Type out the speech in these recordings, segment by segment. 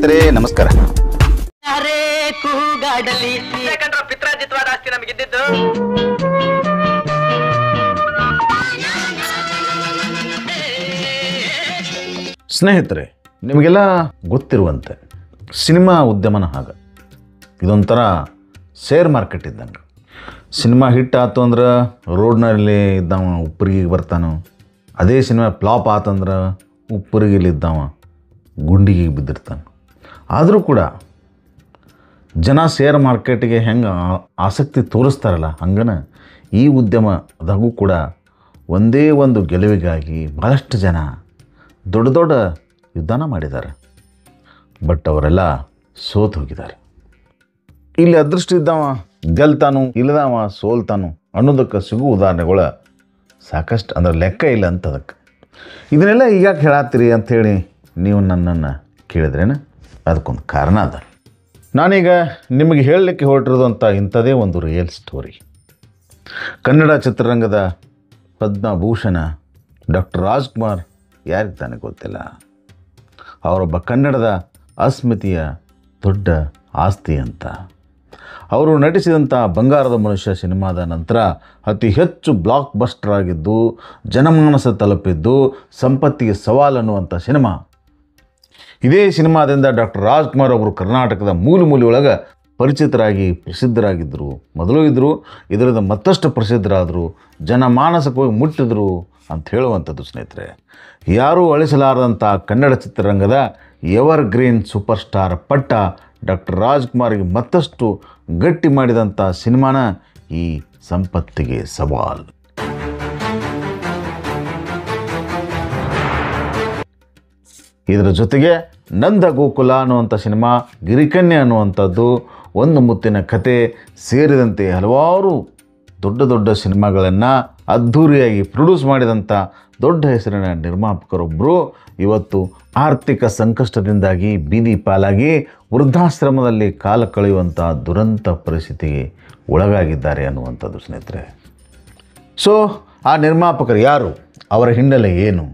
ಸ್ನೇಹಿತರೆ ನಮಸ್ಕಾರ. ಪಿತ್ರಾಜಿತ್ವಾದ ಆಸ್ತಿ ನಮಗಿದ್ದು. ಸ್ನೇಹಿತರೆ, ನಿಮಗೆಲ್ಲ ಗೊತ್ತಿರುವಂತೆ ಸಿನಿಮಾ ಉದ್ಯಮನ ಹಾಗೆ ಇದೊಂಥರ ಶೇರ್ ಮಾರ್ಕೆಟ್ ಇದ್ದಂಗೆ. ಸಿನಿಮಾ ಹಿಟ್ ಆಯ್ತು ಅಂದ್ರೆ ರೋಡ್ನಲ್ಲಿ ಇದ್ದವ ಉಪ್ಪರಿಗೆ ಬರ್ತಾನೋ, ಅದೇ ಸಿನಿಮಾ ಫ್ಲಾಪ್ ಆತಂದ್ರೆ ಉಪ್ಪರಿಗೆಲಿದ್ದವ ಗುಂಡಿಗೆ ಬಿದ್ದಿರ್ತಾನೆ. ಆದರೂ ಕೂಡ ಜನ ಶೇರ್ ಮಾರ್ಕೆಟಿಗೆ ಹೆಂಗೆ ಆಸಕ್ತಿ ತೋರಿಸ್ತಾರಲ್ಲ, ಹಂಗನ ಈ ಉದ್ಯಮದಾಗೂ ಕೂಡ ಒಂದೇ ಒಂದು ಗೆಲುವಿಗಾಗಿ ಭಾಳಷ್ಟು ಜನ ದೊಡ್ಡ ದೊಡ್ಡ ಯುದ್ಧನ ಮಾಡಿದ್ದಾರೆ. ಬಟ್ ಅವರೆಲ್ಲ ಸೋತು ಹೋಗಿದ್ದಾರೆ. ಇಲ್ಲಿ ಅದೃಷ್ಟ ಇದ್ದವ ಗೆಲ್ತಾನು, ಇಲ್ಲದವ ಸೋಲ್ತಾನು ಅನ್ನೋದಕ್ಕೆ ಸಿಗುವ ಉದಾಹರಣೆಗಳು ಸಾಕಷ್ಟು, ಅಂದ್ರೆ ಲೆಕ್ಕ ಇಲ್ಲ ಅಂತ. ಅದಕ್ಕೆ ಇದನ್ನೆಲ್ಲ ಈಗ ಹೇಳತ್ತೀರಿ ಅಂಥೇಳಿ ನೀವು ನನ್ನನ್ನು ಕೇಳಿದ್ರೇನು, ಅದಕ್ಕೊಂದು ಕಾರಣ ಅದ. ನಾನೀಗ ನಿಮಗೆ ಹೇಳಲಿಕ್ಕೆ ಹೊರಟಿರೋದು ಅಂತ ಇಂಥದೇ ಒಂದು ರಿಯಲ್ ಸ್ಟೋರಿ. ಕನ್ನಡ ಚಿತ್ರರಂಗದ ಪದ್ಮಭೂಷಣ ಡಾಕ್ಟರ್ ರಾಜ್ಕುಮಾರ್ ಯಾರಿಗೆ ತಾನೇ ಗೊತ್ತಿಲ್ಲ. ಅವರೊಬ್ಬ ಕನ್ನಡದ ಅಸ್ಮಿತೆಯ ದೊಡ್ಡ ಆಸ್ತಿ ಅಂತ. ಅವರು ನಟಿಸಿದಂಥ ಬಂಗಾರದ ಮನುಷ್ಯ ಸಿನಿಮಾದ ನಂತರ ಅತಿ ಹೆಚ್ಚು ಬ್ಲಾಕ್ ಬಸ್ಟರ್ ಆಗಿದ್ದು, ಜನಮಾನಸ ತಲುಪಿದ್ದು ಸಂಪತ್ತಿಗೆ ಸವಾಲು ಅನ್ನುವಂಥ ಸಿನಿಮಾ. ಇದೇ ಸಿನಿಮಾದಿಂದ ಡಾಕ್ಟರ್ ರಾಜ್ಕುಮಾರ್ ಅವರು ಕರ್ನಾಟಕದ ಮೂಲೆಯೊಳಗೆ ಪರಿಚಿತರಾಗಿ ಪ್ರಸಿದ್ಧರಾಗಿದ್ದರು. ಮೊದಲು ಇದ್ದರು, ಇದರಿಂದ ಮತ್ತಷ್ಟು ಪ್ರಸಿದ್ಧರಾದರು, ಜನಮಾನಸಕ್ಕೆ ಹೋಗಿ ಮುಟ್ಟಿದ್ರು ಅಂತ ಹೇಳುವಂಥದ್ದು. ಸ್ನೇಹಿತರೆ, ಯಾರೂ ಅಳಿಸಲಾರದಂಥ ಕನ್ನಡ ಚಿತ್ರರಂಗದ ಎವರ್ ಗ್ರೀನ್ ಸೂಪರ್ ಸ್ಟಾರ್ ಪಟ್ಟ ಡಾಕ್ಟರ್ ರಾಜ್ಕುಮಾರ್ಗೆ ಮತ್ತಷ್ಟು ಗಟ್ಟಿ ಮಾಡಿದಂಥ ಸಿನಿಮಾನ ಈ ಸಂಪತ್ತಿಗೆ ಸವಾಲ್. ಇದರ ಜೊತೆಗೆ ನಂದ ಗೋಕುಲ ಅನ್ನುವಂಥ ಸಿನಿಮಾ, ಗಿರಿಕನ್ಯೆ ಅನ್ನುವಂಥದ್ದು, ಒಂದು ಮುತ್ತಿನ ಕತೆ ಸೇರಿದಂತೆ ಹಲವಾರು ದೊಡ್ಡ ದೊಡ್ಡ ಸಿನಿಮಾಗಳನ್ನು ಅದ್ಧೂರಿಯಾಗಿ ಪ್ರೊಡ್ಯೂಸ್ ಮಾಡಿದಂಥ ದೊಡ್ಡ ಹೆಸರಿನ ನಿರ್ಮಾಪಕರೊಬ್ಬರು ಇವತ್ತು ಆರ್ಥಿಕ ಸಂಕಷ್ಟದಿಂದಾಗಿ ಬೀದಿ ಪಾಲಾಗಿ ವೃದ್ಧಾಶ್ರಮದಲ್ಲಿ ಕಾಲ ಕಳೆಯುವಂಥ ದುರಂತ ಪರಿಸ್ಥಿತಿಗೆ ಒಳಗಾಗಿದ್ದಾರೆ ಅನ್ನುವಂಥದ್ದು. ಸ್ನೇಹಿತರೆ, ಸೊ ಆ ನಿರ್ಮಾಪಕರು ಯಾರು, ಅವರ ಹಿನ್ನೆಲೆ ಏನು,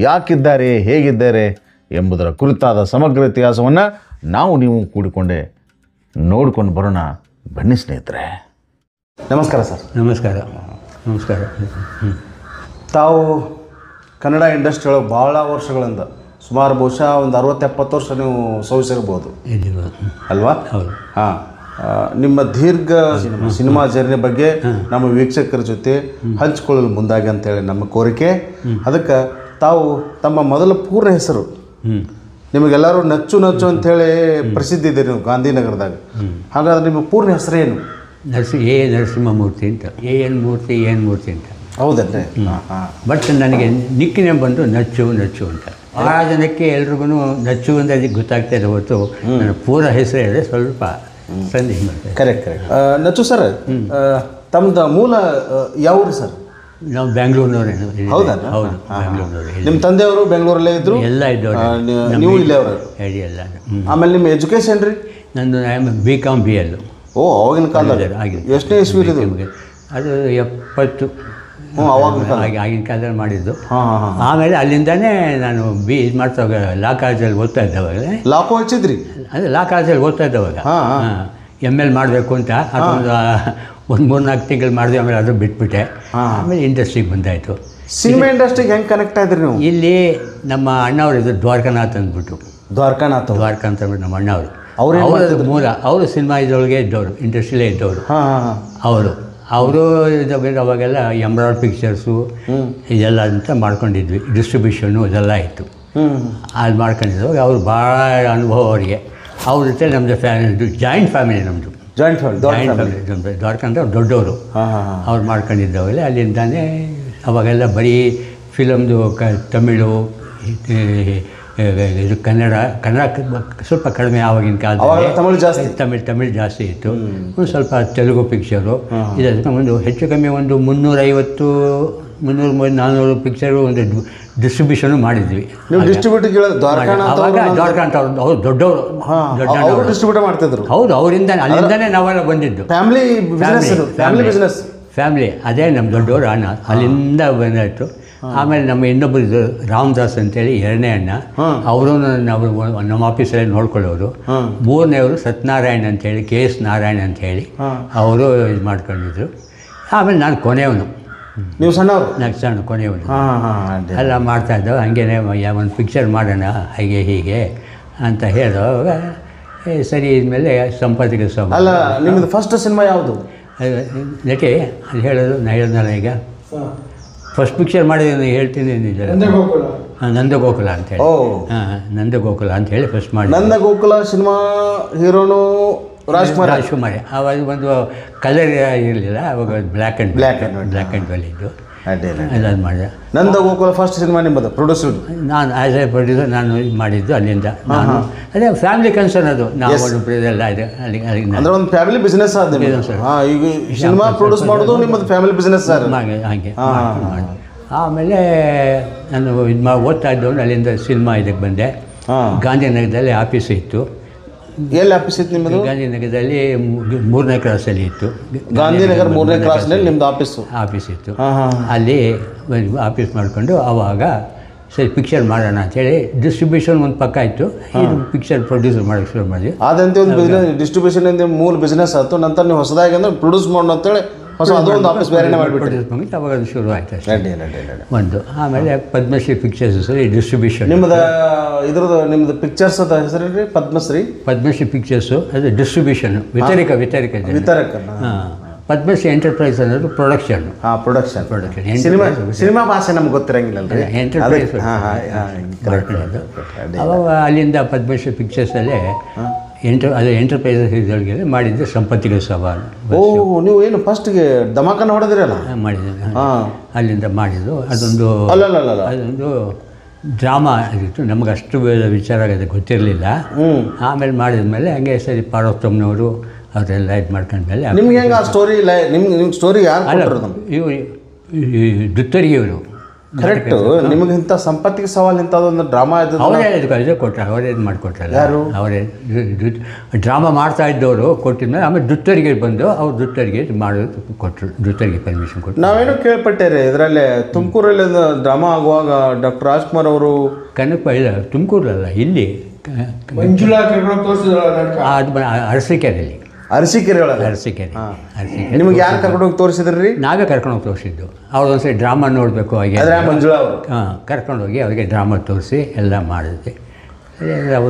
ಯಾಕಿದ್ದಾರೆ, ಹೇಗಿದ್ದಾರೆ ಎಂಬುದರ ಕುರಿತಾದ ಸಮಗ್ರ ಇತಿಹಾಸವನ್ನು ನಾವು ನೀವು ಕೂಡಿಕೊಂಡೆ ನೋಡಿಕೊಂಡು ಬರೋಣ. ಬನ್ನಿ ಸ್ನೇಹಿತರೆ. ನಮಸ್ಕಾರ ಸರ್. ನಮಸ್ಕಾರ. ನಮಸ್ಕಾರ. ತಾವು ಕನ್ನಡ ಇಂಡಸ್ಟ್ರಿ ಒಳಗೆ ಭಾಳ ವರ್ಷಗಳಿಂದ, ಸುಮಾರು ಬಹುಶಃ ಒಂದು 60-70 ವರ್ಷ ನೀವು ಸವಿಸಿರ್ಬೋದು ಅಲ್ವಾ? ಹೌದು. ಹಾಂ, ನಿಮ್ಮ ದೀರ್ಘ ಸಿನಿಮಾ ಜರ್ನಿ ಬಗ್ಗೆ ನಮ್ಮ ವೀಕ್ಷಕರ ಜೊತೆ ಹಂಚಿಕೊಳ್ಳಲು ಮುಂದಾಗಿ ಅಂತೇಳಿ ನಮ್ಮ ಕೋರಿಕೆ. ಅದಕ್ಕೆ ತಾವು ತಮ್ಮ ಮೊದಲ ಪೂರ್ಣ ಹೆಸರು, ನಿಮಗೆಲ್ಲರೂ ನಚ್ಚು ನಚ್ಚು ಅಂಥೇಳಿ ಪ್ರಸಿದ್ಧಿ ಇದ್ದೀರಿ ನೀವು ಗಾಂಧಿನಗರದಾಗ. ಹಾಗಾದ್ರೆ ನಿಮ್ಮ ಪೂರ್ಣ ಹೆಸರೇನು? ನರಸಿಂಹಮೂರ್ತಿ ಅಂತ. ಎನ್ ಮೂರ್ತಿ ಅಂತ. ಹೌದಲ್ರಿ? ಬಟ್ ನನಗೆ ನಿಕ್ ನೇಮ್ ಬಂದು ನಚ್ಚು ಅಂತ. ಆ ಜನಕ್ಕೆ ಎಲ್ರಿಗೂ ನಚ್ಚು ಅಂತ ಅದಕ್ಕೆ ಗೊತ್ತಾಗ್ತಾ ಇದೆ ಹೊತ್ತು ನನ್ನ ಪೂರ್ಣ ಹೆಸರು ಹೇಳಿದ್ರೆ ಸ್ವಲ್ಪ ಸಂದೇಹ ಮಾಡ್ತಾರೆ. ಕರೆಕ್ಟ್. ನಚ್ಚು ಸರ್, ತಮ್ಮದು ಮೂಲ ಯಾವ್ರಿ ಸರ್? ನಾವು ಬ್ಯಾಂಗ್ಳೂರಿನವ್ರೆ. ಹೌದಾ? ಹೌದು, ಬ್ಯಾಂಗ್ಳೂರಿನವ್ರೆ. ನಿಮ್ಮ ತಂದೆಯವರು ಬೆಂಗಳೂರಲ್ಲೇ ಇದ್ರು? ಎಲ್ಲ ಇದ್ದವ್ರು. ನೀವು ಇಲ್ಲೇ ಅವರು? ಹೇಳಿ ಎಲ್ಲ. ಆಮೇಲೆ ನಿಮ್ಮ ಎಜುಕೇಶನ್ ರೀ? ನಂದು BCom BL. ಓ, ಅವಾಗಿನ ಕಾಲದಲ್ಲಿ ಎಷ್ಟನೇ ಇಸ್ವಿ ಇದು? ಅದು 70. ಆಗಿನ ಕಾಲದಲ್ಲಿ ಮಾಡಿದ್ದು. ಆಮೇಲೆ ಅಲ್ಲಿಂದಾನೇ ನಾನು ಇದು ಮಾಡ್ತಾ ಲಾ ಕಾಲೇಜಲ್ಲಿ ಓದ್ತಾ ಇದ್ದವಾಗ. ಲಾಕೋ ಹಚ್ಚಿದ್ರಿ? ಅದೇ ಲಾ ಕಾಲೇಜಲ್ಲಿ ಓದ್ತಾ ಇದ್ದವಾಗ ML ಮಾಡಬೇಕು ಅಂತ ಒಂದು 3-4 ತಿಂಗಳು ಮಾಡಿದೆ. ಆಮೇಲೆ ಅದು ಬಿಟ್ಬಿಟ್ಟೆ. ಆಮೇಲೆ ಇಂಡಸ್ಟ್ರಿಗೆ ಬಂದಾಯಿತು. ಸಿನಿಮಾ ಇಂಡಸ್ಟ್ರಿಗೆ ಹೆಂಗೆ ಕನೆಕ್ಟ್ ಆಗಿದ್ರಿ ನೀವು? ಇಲ್ಲಿ ನಮ್ಮ ಅಣ್ಣವ್ರು ಇದ್ರು, ದ್ವಾರಕಾನಾಥ್ ಅಂದ್ಬಿಟ್ಟು. ದ್ವಾರಕಾ ಅಂತ ಅಂದ್ಬಿಟ್ಟು ನಮ್ಮ ಅಣ್ಣವರು. ಅವರು ಸಿನಿಮಾ ಇದರೊಳಗೆ ಇದ್ದವರು, ಇಂಡಸ್ಟ್ರಿಲೇ ಇದ್ದವರು. ಅವರು ಅವಾಗೆಲ್ಲ ಎಂಬ್ರಾಯ್ಡ್ ಪಿಕ್ಚರ್ಸು ಇದೆಲ್ಲ ಅಂತ ಮಾಡ್ಕೊಂಡಿದ್ವಿ. ಡಿಸ್ಟ್ರಿಬ್ಯೂಷನ್ನು ಇದೆಲ್ಲ ಇತ್ತು. ಅದು ಮಾಡ್ಕೊಂಡಿದ್ದಾಗ ಅವ್ರು ಭಾಳ ಅನುಭವ ಅವರಿಗೆ. ಅವ್ರ ಜೊತೆ ನಮ್ಮದು ಜಾಯಿಂಟ್ ಫ್ಯಾಮಿಲಿ. ನಮ್ಮದು ಜಾಯಿಂಟ್ ಫ್ಯಾಮಿಲಿ. ದ್ವಾರಕಾ ಅಂತ ದೊಡ್ಡವರು. ಅವ್ರು ಮಾಡ್ಕೊಂಡಿದ್ದವಾಗಲೇ ಅಲ್ಲಿಂದಾನೇ ಅವಾಗೆಲ್ಲ ಬರೀ ಫಿಲಮ್ದು ತಮಿಳು, ಇದು ಕನ್ನಡ ಸ್ವಲ್ಪ ಕಡಿಮೆ. ಆವಾಗಿನ ಕಾಲದಲ್ಲಿ ತಮಿಳು ಜಾಸ್ತಿ ಇತ್ತು. ಒಂದು ಸ್ವಲ್ಪ ತೆಲುಗು ಪಿಕ್ಚರು. ಇದಕ್ಕೆ ಒಂದು ಹೆಚ್ಚು ಕಮ್ಮಿ ಒಂದು 350-400 ಪಿಕ್ಚರು ಒಂದು ಡಿಸ್ಟ್ರಿಬ್ಯೂಷನು ಮಾಡಿದ್ವಿ. ಅವಾಗ ದ್ವಾರಕಾ ಅಂತ ಅವ್ರು ದೊಡ್ಡವರು, ಡಿಸ್ಟ್ರಿಬ್ಯೂಟ್ ಮಾಡ್ತಿದ್ರು. ಹೌದು, ಅಲ್ಲಿಂದನೇ ನಾವೆಲ್ಲ ಬಂದಿದ್ದು. ಫ್ಯಾಮಿಲಿ. ಅದೇ ನಮ್ಮ ದೊಡ್ಡವರು ಅಣ್ಣ ಅಲ್ಲಿಂದ ಬಂದಾಯಿತು. ಆಮೇಲೆ ನಮ್ಮ ಇನ್ನೊಬ್ಬರು ರಾಮದಾಸ್ ಅಂತೇಳಿ ಎರಡನೇ ಅಣ್ಣ, ಅವರು ನಮ್ಮ ಆಫೀಸಲ್ಲಿ ನೋಡ್ಕೊಳ್ಳೋರು. ಮೂರನೇವರು ಸತ್ಯನಾರಾಯಣ್ ಅಂತೇಳಿ, KS ನಾರಾಯಣ್ ಅಂತೇಳಿ ಅವರು ಇದು ಮಾಡ್ಕೊಂಡಿದ್ರು. ಆಮೇಲೆ ನಾನು ಕೊನೆಯವನು. ನೀವು ಸಣ್ಣವರು? ನಾನು ಸಣ್ಣ ಕೊನೆಯವನು. ಹಾಂ ಎಲ್ಲ ಮಾಡ್ತಾಯಿದ್ದವು. ಹಾಗೇನೆ ಒಂದು ಪಿಕ್ಚರ್ ಮಾಡೋಣ ಹಾಗೆ ಹೀಗೆ ಅಂತ ಹೇಳುವಾಗ ಸರಿ ಇದ್ಮೇಲೆ ಸಂಪಾದಕ ಸಭೆ. ಅಲ್ಲ, ನಿಮ್ಮದು ಫಸ್ಟ್ ಸಿನಿಮಾ ಯಾವುದು? ನಟಿ ಅದು ಹೇಳೋದು ನಾ ಹೇಳಿದ್ನಲ್ಲ ಈಗ. ಫಸ್ಟ್ ಪಿಕ್ಚರ್ ಮಾಡಿದ್ದೀನಿ ಹೇಳ್ತೀನಿ ನಂದಗೋಕುಲ ಅಂತೇಳಿ. ನಂದಗೋಕುಲ ಅಂತೇಳಿ ಫಸ್ಟ್ ಮಾಡಿ. ನಂದಗೋಕುಲ ಸಿನಿಮಾ ಹೀರೋನು ರಾಜ್ಕುಮಾರ್. ಆವಾಗ ಒಂದು ಕಲರ್ ಇರಲಿಲ್ಲ, ಅವಾಗ ಬ್ಲ್ಯಾಕ್ ಆ್ಯಂಡ್ ವೈಟ್ ಇದ್ದು ಅದನ್ನು ಮಾಡಿದೆ. ನಂದಗೋಕುಲ ಫಸ್ಟ್ ಸಿನಿಮಾ ನಿಮ್ಮದು ಪ್ರೊಡ್ಯೂಸರ್? ನಾನು ಆ್ಯಸ್ ಎ ಪ್ರೊಡ್ಯೂಸರ್ ನಾನು ಇದು ಮಾಡಿದ್ದು ಅಲ್ಲಿಂದ. ನಾನು ಅದೇ ಫ್ಯಾಮಿಲಿ ಕನ್ಸರ್ನ್ ಅದು. ನಾವು ಇದೆಲ್ಲ ಇದೆ ಅಂದರೆ ಒಂದು ಫ್ಯಾಮಿಲಿ ಬಿಸ್ನೆಸ್ ಆದ. ಈಗ ಸಿನಿಮಾ ಪ್ರೊಡ್ಯೂಸ್ ಮಾಡೋದು ನಿಮ್ಮದು ಫ್ಯಾಮಿಲಿ ಬಿಸ್ನೆಸ್ ಸರ್? ಹಾಗೆ. ಆಮೇಲೆ ನಾನು ಇದು ಓದ್ತಾ ಇದ್ದವನು ಅಲ್ಲಿಂದ ಸಿನಿಮಾ ಇದಕ್ಕೆ ಬಂದೆ. ಗಾಂಧಿನಗರದಲ್ಲಿ ಆಫೀಸ್ ಇತ್ತು. ಎಲ್ಲಿ ಆಫೀಸ್ ಇತ್ತು ನಿಮ್ಮದು? ಗಾಂಧಿನಗರದಲ್ಲಿ 3ನೇ ಕ್ರಾಸಲ್ಲಿ ಇತ್ತು. ಗಾಂಧಿನಗರ 3ನೇ ಕ್ರಾಸ್ನಲ್ಲಿ ನಿಮ್ಮದು ಆಫೀಸ್ ಇತ್ತು. ಅಲ್ಲಿ ಆಫೀಸ್ ಮಾಡಿಕೊಂಡು ಆವಾಗ ಸರಿ ಪಿಕ್ಚರ್ ಮಾಡೋಣ ಅಂಥೇಳಿ ಡಿಸ್ಟ್ರಿಬ್ಯೂಷನ್ ಒಂದು ಪಕ್ಕ ಇತ್ತು. ಇದು ಪಿಕ್ಚರ್ ಪ್ರೊಡ್ಯೂಸರ್ ಮಾಡೋಕ್ಕೆ ಶುರು ಮಾಡಿದ್ವಿ. ಅದಂತೆ ಒಂದು ಬಿಸ್ನೆಸ್, ಡಿಸ್ಟ್ರಿಬ್ಯೂಷನ್ ಇಂದ ಮೂಲ ಬಿಸ್ನೆಸ್ ಆಯ್ತು. ನಂತರ ನೀವು ಹೊಸದಾಗಿ ಅಂದರೆ ಪ್ರೊಡ್ಯೂಸ್ ಮಾಡೋಣ ಅಂತೇಳಿ ಅದೊಂದು ಆಫೀಸ್ ಬೇರೆನೇ ಮಾಡಿಬಿಟ್ಟು ಅವಾಗ ಅದು ಶುರು ಆಯ್ತು ಅಷ್ಟೇ ಒಂದು. ಆಮೇಲೆ ಪದ್ಮಶ್ರೀ ಪಿಕ್ಚರ್ಸ್ ಡಿಸ್ಟ್ರಿಬ್ಯೂಷನ್. ಇದ್ರದ್ದು ನಿಮ್ಮದು ಪಿಕ್ಚರ್ಸ್ ಅದ ಹೆಸರು ರೀ? ಪದ್ಮಶ್ರೀ ಪಿಕ್ಚರ್ಸು ಅದು ಡಿಸ್ಟ್ರಿಬ್ಯೂಷನ್, ವಿತರಕ. ಹಾಂ, ಪದ್ಮಶ್ರೀ ಎಂಟರ್ಪ್ರೈಸ್ ಅನ್ನೋದು ಪ್ರೊಡಕ್ಷನ್. ಸಿನಿಮಾ ಭಾಷೆ ನಮ್ಗೆ ಗೊತ್ತಿರಂಗಿಲ್ಲ. ಎಂಟರ್ಪ್ರೈಸ್. ಅವಾಗ ಅಲ್ಲಿಂದ ಪದ್ಮಶ್ರೀ ಪಿಕ್ಚರ್ಸಲ್ಲೇ ಅದು ಎಂಟರ್ಪ್ರೈಸಸ್ ಇದೊಳಗೆ ಮಾಡಿದ್ದೆ ಸಂಪತ್ತಿಗೆ ಸವಾಲು. ನೀವು ಏನು ಫಸ್ಟ್ಗೆ ದಮಾಕನ ಹೊಡೆದಿರಲ್ಲ? ಮಾಡಿದ್ದೆ. ಅಲ್ಲಿಂದ ಮಾಡಿದ್ದು ಅದೊಂದು ಡ್ರಾಮಾ ಆಗಿತ್ತು. ನಮಗೆ ಅಷ್ಟು ವಿಚಾರ ಆಗೋದು ಗೊತ್ತಿರಲಿಲ್ಲ. ಆಮೇಲೆ ಮಾಡಿದ್ಮೇಲೆ ಹಂಗೆ ಸರಿ ಪಾರ್ವತಮ್ಮನವರು ಅವರೆಲ್ಲ ಇದು ಮಾಡ್ಕೊಂಡ್ಮೇಲೆ ನಿಮ್ಗೆ ಹೆಂಗೆ ಆ ಸ್ಟೋರಿ ಇಲ್ಲ? ನಿಮ್ಮ ಸ್ಟೋರಿ ಯಾರು? ಇವರು ದುತ್ತರಿಗೆಯವರು. ಕರೆಕ್ಟು. ನಿಮಗೆ ಇಂಥ ಸಂಪತ್ತಿಗೆ ಸವಾಲು ಇಂಥದ್ದೊಂದು ಡ್ರಾಮಾ ಇದ್ದು ಅವರೇ ಇದು ಕೊಟ್ಟರು, ಅವರೇ ಇದು ಮಾಡಿಕೊಟ್ರಲ್ಲ. ಯಾರು? ಅವರೇ ಡ್ರಾಮಾ ಮಾಡ್ತಾ ಇದ್ದವರು ಕೊಟ್ಟಿದ್ಮೇಲೆ ಆಮೇಲೆ ದುತ್ತರಿಗೆ ಬಂದು ಅವ್ರು ದುತ್ತರಿಗೆ ಮಾಡೋದು ಕೊಟ್ಟರು, ದುತ್ತರಿಗೆ ಪರ್ಮಿಷನ್ ಕೊಟ್ಟರು. ನಾವೇನೋ ಕೇಳ್ಪಟ್ಟೆ ರೀ, ಇದರಲ್ಲೇ ತುಮಕೂರಲ್ಲಿ ಡ್ರಾಮಾ ಆಗುವಾಗ ಡಾಕ್ಟರ್ ರಾಜ್ಕುಮಾರ್ ಅವರು ಕನಕ ಇಲ್ಲ ತುಮಕೂರಲ್ಲ, ಇಲ್ಲಿ ಅರಸೀಕೆರೆಯಲ್ಲಿ. ಅರಸೀಕೆರೆ. ನಿಮ್ಗೆ ಯಾರು ಕರ್ಕೊಂಡೋಗಿ ತೋರಿಸಿದ್ರಿ? ನಾವೇ ಕರ್ಕೊಂಡೋಗಿ ತೋರಿಸಿದ್ದು. ಅವ್ರು ಒಂದ್ಸರಿ ಡ್ರಾಮಾ ನೋಡಬೇಕು ಹಾಗೆ ಮಂಜುಳಾ ಅವರು ಕರ್ಕೊಂಡೋಗಿ ಅವರಿಗೆ ಡ್ರಾಮಾ ತೋರಿಸಿ ಎಲ್ಲ ಮಾಡಿದ್ವಿ.